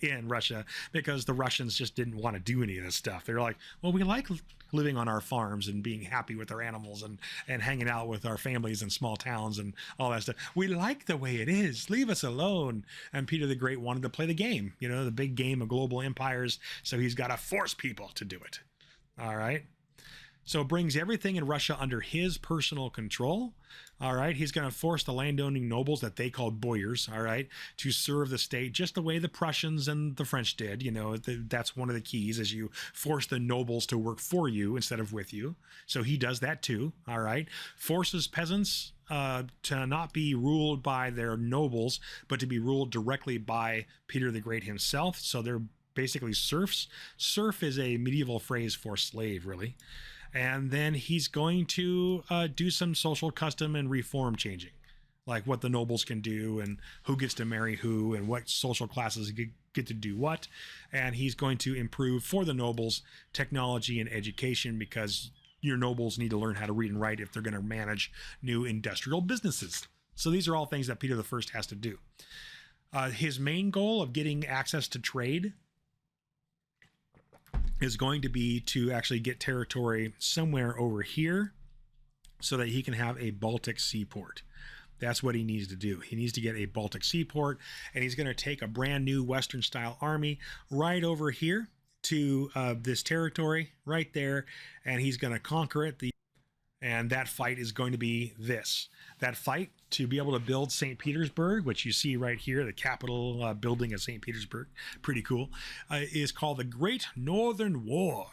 [SPEAKER 1] in Russia, because the Russians just didn't want to do any of this stuff. They're like, well, we like living on our farms and being happy with our animals and hanging out with our families in small towns and all that stuff. We like the way it is. Leave us alone. And Peter the Great wanted to play the game, the big game of global empires. So he's got to force people to do it. All right. So it brings everything in Russia under his personal control. All right. He's going to force the landowning nobles that they called boyars, all right, to serve the state just the way the Prussians and the French did. That's one of the keys, is you force the nobles to work for you instead of with you. So he does that too. All right. Forces peasants to not be ruled by their nobles, but to be ruled directly by Peter the Great himself. So they're basically serfs. Serf is a medieval phrase for slave, really. And then he's going to do some social custom and reform changing, like what the nobles can do and who gets to marry who and what social classes get to do what. And he's going to improve for the nobles technology and education, because your nobles need to learn how to read and write if they're going to manage new industrial businesses. So these are all things that Peter I has to do. His main goal of getting access to trade is going to be to actually get territory somewhere over here so that he can have a Baltic seaport. That's what he needs to do. He needs to get a Baltic seaport, and he's going to take a brand new Western style army right over here to this territory right there, and he's going to conquer it. And that fight is going to be this. That fight to be able to build St. Petersburg, which you see right here, the Capitol building of St. Petersburg, pretty cool, is called the Great Northern War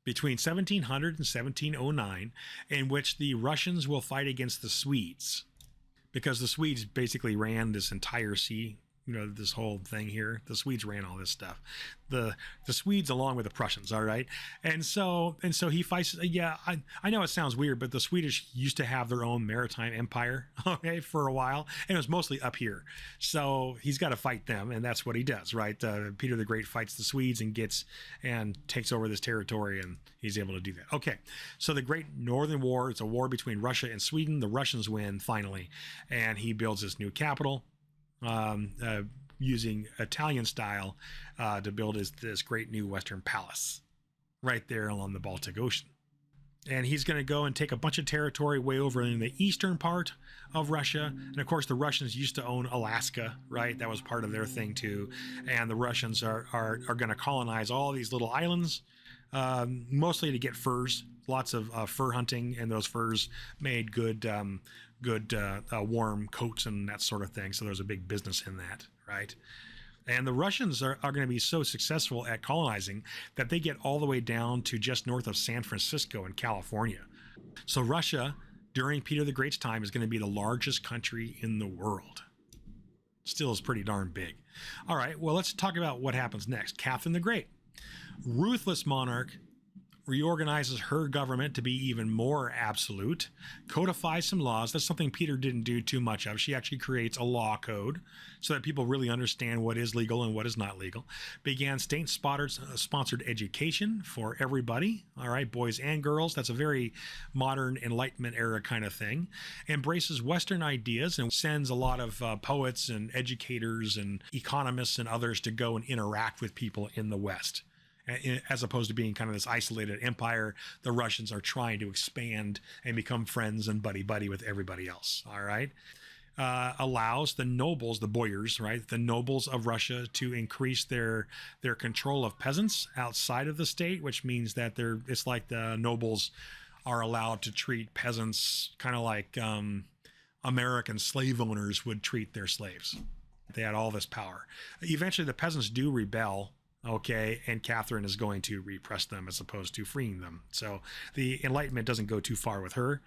[SPEAKER 1] between 1700 and 1709, in which the Russians will fight against the Swedes, because the Swedes basically ran this entire sea. This whole thing here, the Swedes ran all this stuff, the Swedes along with the Prussians. All right. And so he fights. Yeah. I know it sounds weird, but the Swedish used to have their own maritime empire, okay, for a while. And it was mostly up here. So he's got to fight them. And that's what he does, right? Peter the Great fights the Swedes and takes over this territory, and he's able to do that. Okay. So the Great Northern War, it's a war between Russia and Sweden. The Russians win finally, and he builds this new capital. Using Italian style to build this great new Western palace right there along the Baltic Ocean. And he's going to go and take a bunch of territory way over in the eastern part of Russia. And of course, the Russians used to own Alaska, right? That was part of their thing too. And the Russians are going to colonize all these little islands, mostly to get furs. Lots of fur hunting, and those furs made good warm coats and that sort of thing. So there's a big business in that, right? And the Russians are going to be so successful at colonizing that they get all the way down to just north of San Francisco in California. So Russia, during Peter the Great's time, is going to be the largest country in the world. Still is pretty darn big. All right, well, let's talk about what happens next. Catherine the Great, ruthless monarch, reorganizes her government to be even more absolute, codifies some laws. That's something Peter didn't do too much of. She actually creates a law code so that people really understand what is legal and what is not legal. Began state-sponsored education for everybody, all right, boys and girls. That's a very modern Enlightenment era kind of thing. Embraces Western ideas and sends a lot of poets and educators and economists and others to go and interact with people in the West. As opposed to being kind of this isolated empire, the Russians are trying to expand and become friends and buddy-buddy with everybody else, all right? Allows the nobles, the boyars, right, the nobles of Russia to increase their control of peasants outside of the state, which means that it's like the nobles are allowed to treat peasants kind of like American slave owners would treat their slaves. They had all this power. Eventually, the peasants do rebel. Okay, and Catherine is going to repress them as opposed to freeing them. So the Enlightenment doesn't go too far with her.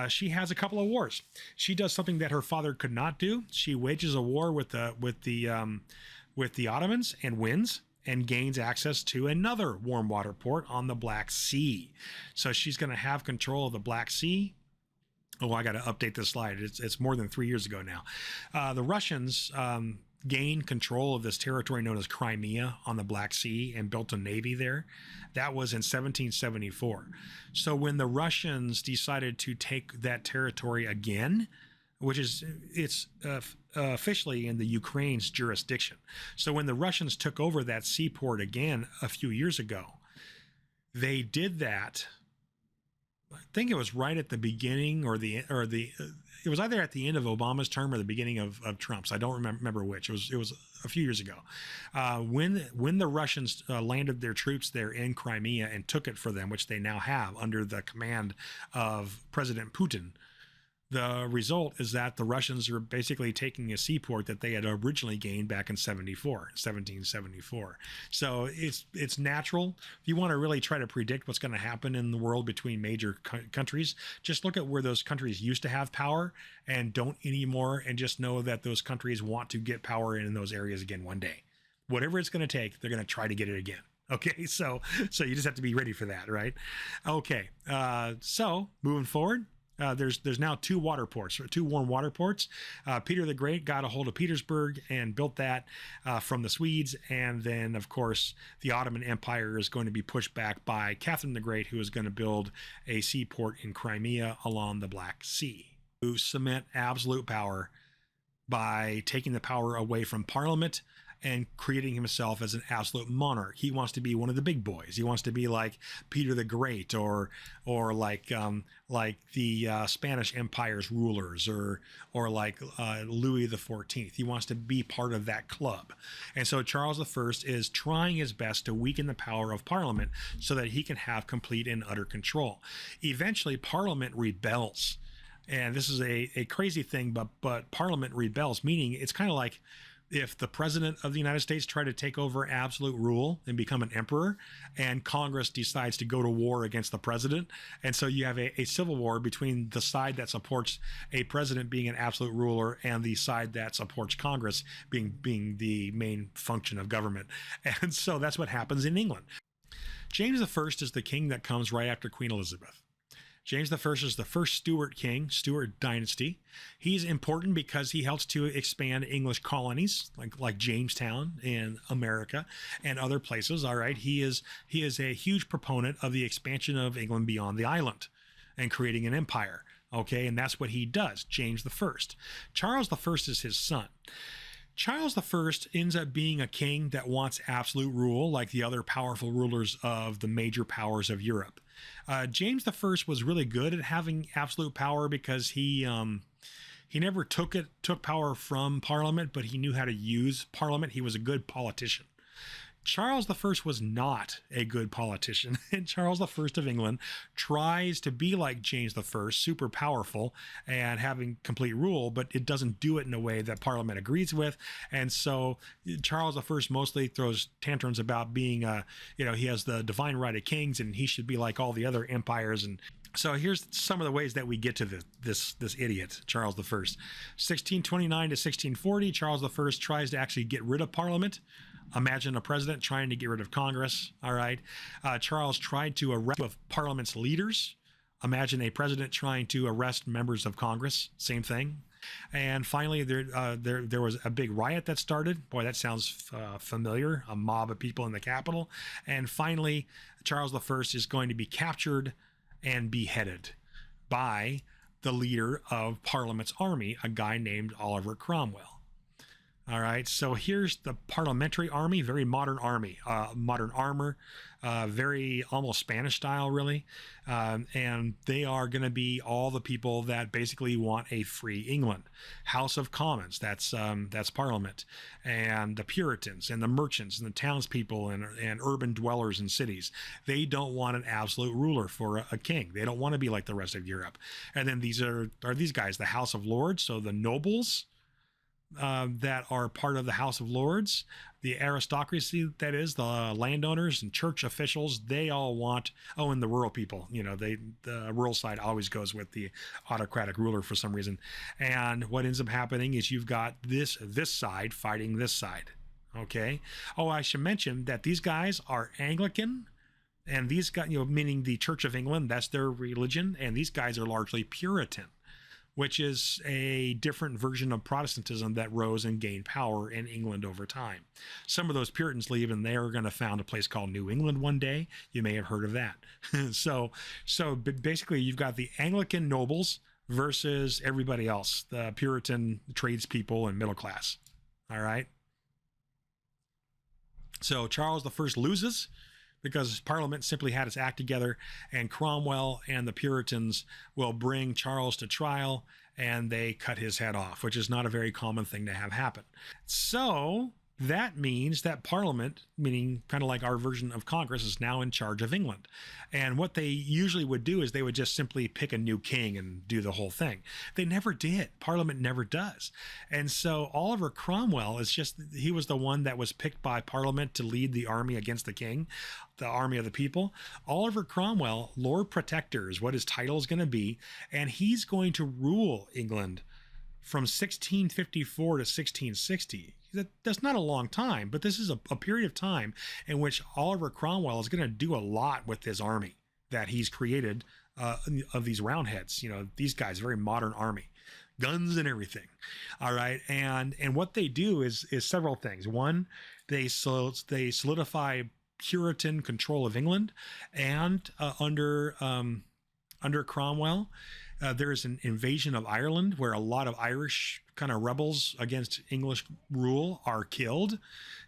[SPEAKER 1] She has a couple of wars. She does something that her father could not do. She wages a war with the Ottomans and wins and gains access to another warm water port on the Black Sea. So she's going to have control of the Black Sea. Oh, I got to update this slide. It's more than 3 years ago now. The Russians gained control of this territory known as Crimea on the Black Sea and built a navy there. That was in 1774. So when the Russians decided to take that territory again, which is it's officially in the Ukraine's jurisdiction. So when the Russians took over that seaport again a few years ago, they did that. I think it was right at the beginning it was either at the end of Obama's term or the beginning of Trump's. I don't remember which. It was a few years ago. When the Russians landed their troops there in Crimea and took it for them, which they now have under the command of President Putin, the result is that the Russians are basically taking a seaport that they had originally gained back in 1774. So it's natural. If you want to really try to predict what's going to happen in the world between major countries, just look at where those countries used to have power and don't anymore, and just know that those countries want to get power in those areas again one day. Whatever it's going to take, they're going to try to get it again. Okay, so you just have to be ready for that, right? Okay, so moving forward. There's now two warm water ports. Peter the Great got a hold of Petersburg and built that from the Swedes. And then, of course, the Ottoman Empire is going to be pushed back by Catherine the Great, who is going to build a seaport in Crimea along the Black Sea to cement absolute power by taking the power away from Parliament and creating himself as an absolute monarch. He wants to be one of the big boys. He wants to be like Peter the Great, or like the Spanish Empire's rulers, or like Louis the 14th. He wants to be part of that club. And so Charles I is trying his best to weaken the power of Parliament so that he can have complete and utter control. Eventually, Parliament rebels. And this is a crazy thing, but Parliament rebels, meaning it's kind of like if the president of the United States tried to take over absolute rule and become an emperor, and Congress decides to go to war against the president. And so you have a civil war between the side that supports a president being an absolute ruler and the side that supports Congress being the main function of government. And so that's what happens in England. James I is the king that comes right after Queen Elizabeth. James I is the first Stuart king, Stuart dynasty. He's important because he helps to expand English colonies like Jamestown in America and other places. All right, he is a huge proponent of the expansion of England beyond the island and creating an empire. Okay, and that's what he does. James I. Charles I is his son. Charles I ends up being a king that wants absolute rule, like the other powerful rulers of the major powers of Europe. James I was really good at having absolute power because he never took power from Parliament, but he knew how to use Parliament. He was a good politician. Charles I was not a good politician, and Charles I of England tries to be like James I, super powerful and having complete rule, but it doesn't do it in a way that Parliament agrees with. And so Charles I mostly throws tantrums about being, he has the divine right of kings and he should be like all the other empires. And so here's some of the ways that we get to this idiot, Charles I. 1629 to 1640, Charles I tries to actually get rid of Parliament. Imagine a president trying to get rid of Congress. All right. Charles tried to arrest Parliament's leaders. Imagine a president trying to arrest members of Congress. Same thing. And finally, there was a big riot that started. Boy, that sounds familiar. A mob of people in the Capitol. And finally, Charles I is going to be captured and beheaded by the leader of Parliament's army, a guy named Oliver Cromwell. All right, so here's the parliamentary army, very modern army, modern armor, very almost Spanish style, really. And they are going to be all the people that basically want a free England. House of Commons, that's Parliament, and the Puritans and the merchants and the townspeople and urban dwellers in cities. They don't want an absolute ruler for a king. They don't want to be like the rest of Europe. And then these are these guys, the House of Lords, so the nobles. that are part of the House of Lords, the aristocracy, that is, the landowners and church officials, they all want, oh, and the rural people, the rural side always goes with the autocratic ruler for some reason. And what ends up happening is you've got this side fighting this side. Okay. Oh, I should mention that these guys are Anglican. And these guys, meaning the Church of England, that's their religion. And these guys are largely Puritan, which is a different version of Protestantism that rose and gained power in England over time. Some of those Puritans leave and they're going to found a place called New England one day. You may have heard of that. So basically you've got the Anglican nobles versus everybody else, the Puritan tradespeople and middle class. All right. So Charles I loses because Parliament simply had its act together, and Cromwell and the Puritans will bring Charles to trial, and they cut his head off, which is not a very common thing to have happen. So that means that Parliament, meaning kind of like our version of Congress, is now in charge of England. And what they usually would do is they would just simply pick a new king and do the whole thing. They never did. Parliament never does. And so Oliver Cromwell he was the one that was picked by Parliament to lead the army against the king, the army of the people. Oliver Cromwell, Lord Protector, is what his title is going to be. And he's going to rule England from 1654 to 1660. That's not a long time, but this is a period of time in which Oliver Cromwell is going to do a lot with his army that he's created of these Roundheads. These guys, very modern army, guns and everything. All right, and what they do is several things. One, they solidify Puritan control of England, and under Cromwell, there's an invasion of Ireland where a lot of Irish kind of rebels against English rule are killed.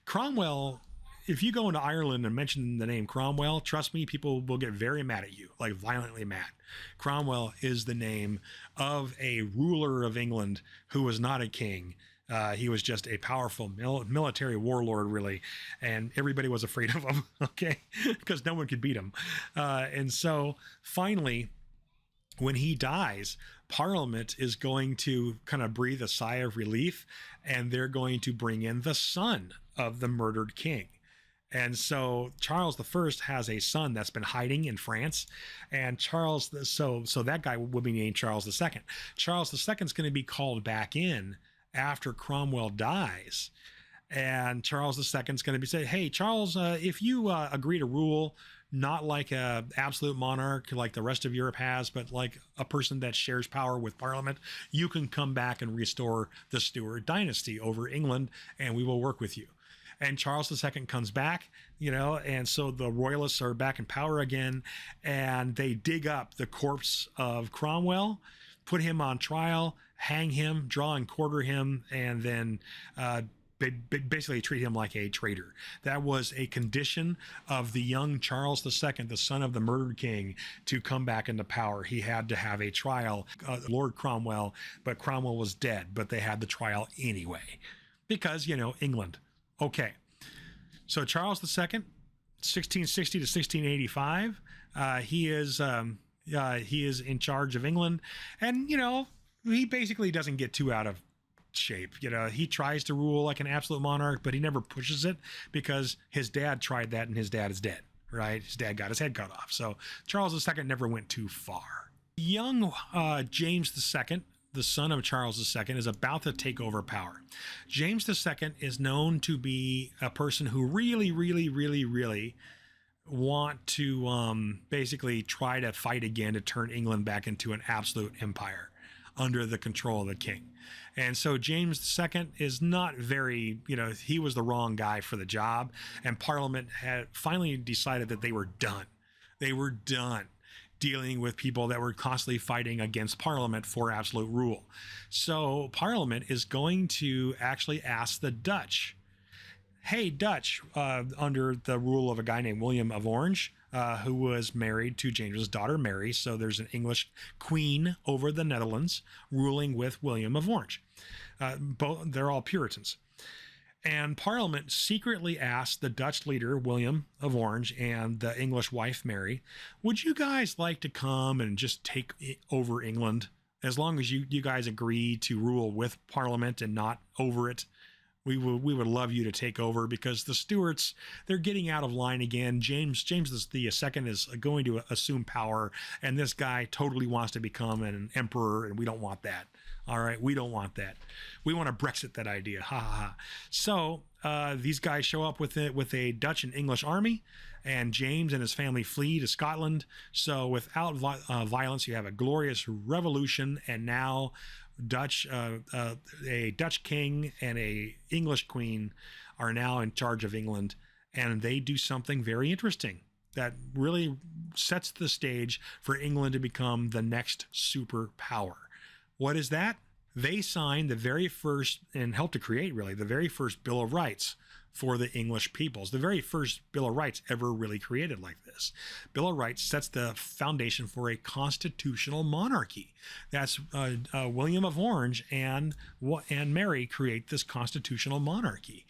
[SPEAKER 1] Cromwell, if you go into Ireland and mention the name Cromwell, trust me, people will get very mad at you, like violently mad. Cromwell is the name of a ruler of England who was not a king. He was just a powerful military warlord, really, and everybody was afraid of him, okay, because no one could beat him. And so finally, when he dies, Parliament is going to kind of breathe a sigh of relief, and they're going to bring in the son of the murdered king. And so Charles I has a son that's been hiding in France, and so that guy will be named Charles II. Charles II is going to be called back in after Cromwell dies, and Charles II is going to be saying, hey, Charles, if you agree to rule not like a absolute monarch like the rest of Europe has, but like a person that shares power with Parliament, you can come back and restore the Stuart dynasty over England, and we will work with you. And Charles II comes back, and so the royalists are back in power again, and they dig up the corpse of Cromwell, put him on trial, hang him, draw and quarter him, and then basically treat him like a traitor. That was a condition of the young Charles II, the son of the murdered king, to come back into power. He had to have a trial, Lord Cromwell, but Cromwell was dead, but they had the trial anyway because, England. Okay. So Charles II, 1660 to 1685, he is in charge of England, and, he basically doesn't get too out of shape. He tries to rule like an absolute monarch, but he never pushes it because his dad tried that, and his dad is dead, right? His dad got his head cut off. So Charles II never went too far. Young James II, the son of Charles II, is about to take over power. James II is known to be a person who really, really, really, really want to basically try to fight again to turn England back into an absolute empire under the control of the king. And so James II is not very, he was the wrong guy for the job. And Parliament had finally decided that they were done. They were done dealing with people that were constantly fighting against Parliament for absolute rule. So Parliament is going to actually ask the Dutch, hey, Dutch, under the rule of a guy named William of Orange, who was married to James's daughter Mary. So there's an English queen over the Netherlands ruling with William of Orange. They're all Puritans. And Parliament secretly asked the Dutch leader, William of Orange, and the English wife, Mary, would you guys like to come and just take over England as long as you guys agree to rule with Parliament and not over it, we would love you to take over, because the Stuarts, they're getting out of line again. James the second is going to assume power, and this guy totally wants to become an emperor, and we don't want that. All right, we don't want that. We want to Brexit that idea. Ha ha ha. So these guys show up with a Dutch and English army, and James and his family flee to Scotland. So without violence, you have a glorious revolution, and now a Dutch king and a English queen are now in charge of England, and they do something very interesting that really sets the stage for England to become the next superpower. What is that? They signed the very first, and helped to create really, the very first Bill of Rights for the English peoples. The very first Bill of Rights ever really created like this. Bill of Rights sets the foundation for a constitutional monarchy. That's William of Orange and Mary create this constitutional monarchy.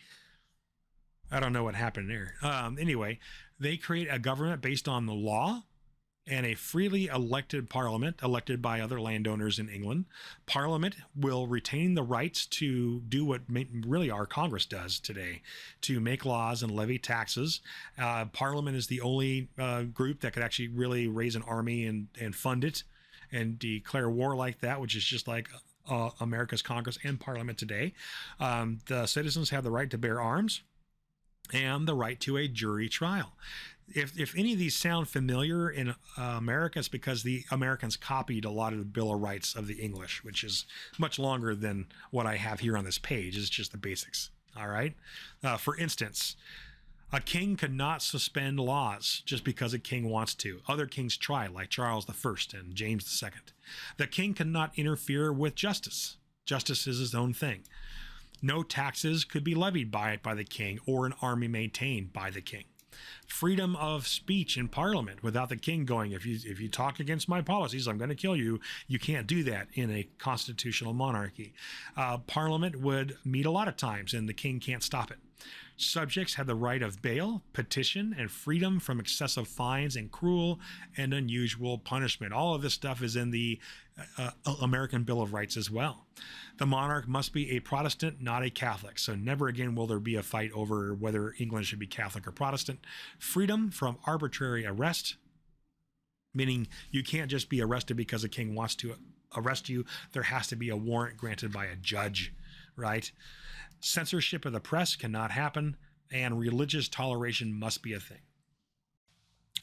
[SPEAKER 1] I don't know what happened there. Anyway, they create a government based on the law and a freely elected parliament, elected by other landowners in England. Parliament will retain the rights to do what really our Congress does today, to make laws and levy taxes. Parliament is the only group that could actually really raise an army and fund it and declare war like that, which is just like America's Congress and Parliament today. The citizens have the right to bear arms and the right to a jury trial. If any of these sound familiar in America, it's because the Americans copied a lot of the Bill of Rights of the English, which is much longer than what I have here on this page. It's just the basics. All right. For instance, a king could not suspend laws just because a king wants to. Other kings try, like Charles I and James II. The king cannot interfere with justice. Justice is his own thing. No taxes could be levied by the king or an army maintained by the king. Freedom of speech in Parliament without the king going, if you talk against my policies, I'm going to kill you. You can't do that in a constitutional monarchy. Parliament would meet a lot of times, and the king can't stop it. Subjects had the right of bail, petition, and freedom from excessive fines and cruel and unusual punishment. All of this stuff is in the American Bill of Rights as well. The monarch must be a Protestant, not a Catholic. So never again will there be a fight over whether England should be Catholic or Protestant. Freedom from arbitrary arrest, meaning you can't just be arrested because a king wants to arrest you. There has to be a warrant granted by a judge, right? Censorship of the press cannot happen, and religious toleration must be a thing.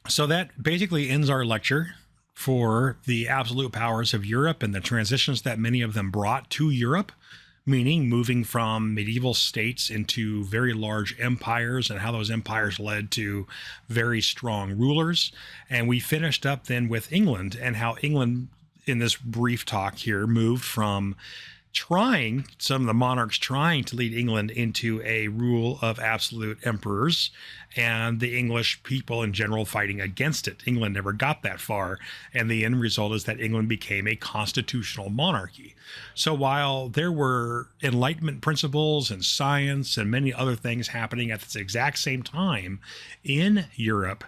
[SPEAKER 1] So that basically ends our lecture for the absolute powers of Europe and the transitions that many of them brought to Europe, meaning moving from medieval states into very large empires and how those empires led to very strong rulers. And we finished up then with England and how England, in this brief talk here, moved from some of the monarchs trying to lead England into a rule of absolute emperors, and the English people in general fighting against it. England never got that far, and the end result is that England became a constitutional monarchy. So while there were Enlightenment principles and science and many other things happening at this exact same time in Europe,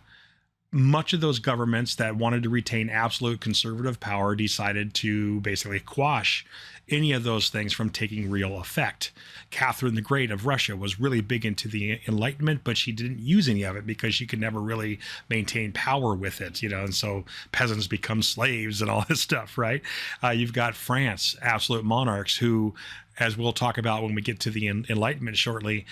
[SPEAKER 1] much of those governments that wanted to retain absolute conservative power decided to basically quash any of those things from taking real effect. Catherine the Great of Russia was really big into the Enlightenment, but she didn't use any of it because she could never really maintain power with it, and so peasants become slaves and all this stuff, right? You've got France, absolute monarchs who, as we'll talk about when we get to the Enlightenment shortly,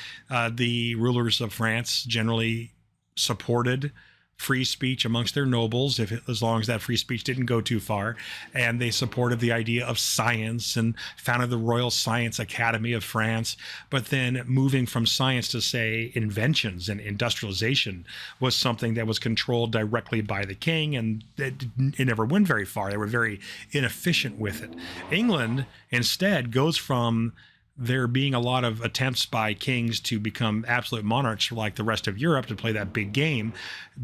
[SPEAKER 1] the rulers of France generally supported free speech amongst their nobles, as long as that free speech didn't go too far. And they supported the idea of science and founded the Royal Science Academy of France. But then moving from science to, say, inventions and industrialization was something that was controlled directly by the king, and it never went very far. They were very inefficient with it. England instead goes from there being a lot of attempts by kings to become absolute monarchs like the rest of Europe, to play that big game,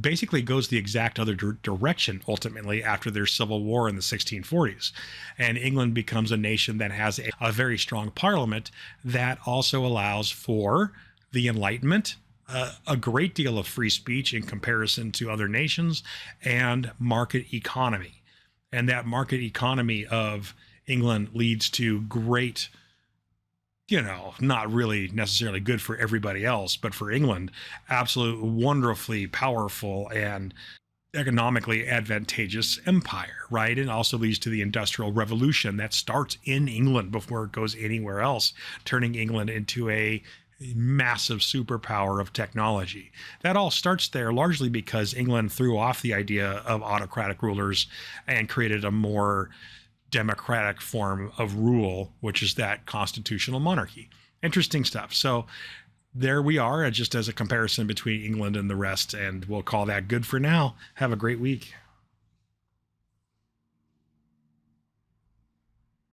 [SPEAKER 1] basically goes the exact other direction ultimately after their civil war in the 1640s. And England becomes a nation that has a very strong parliament that also allows for the Enlightenment, a great deal of free speech in comparison to other nations, and market economy. And that market economy of England leads to great, not really necessarily good for everybody else, but for England, absolute wonderfully powerful and economically advantageous empire, right? And also leads to the Industrial Revolution that starts in England before it goes anywhere else, turning England into a massive superpower of technology. That all starts there largely because England threw off the idea of autocratic rulers and created a more democratic form of rule, which is that constitutional monarchy. Interesting stuff. So there we are, just as a comparison between England and the rest, and we'll call that good for now. Have a great week.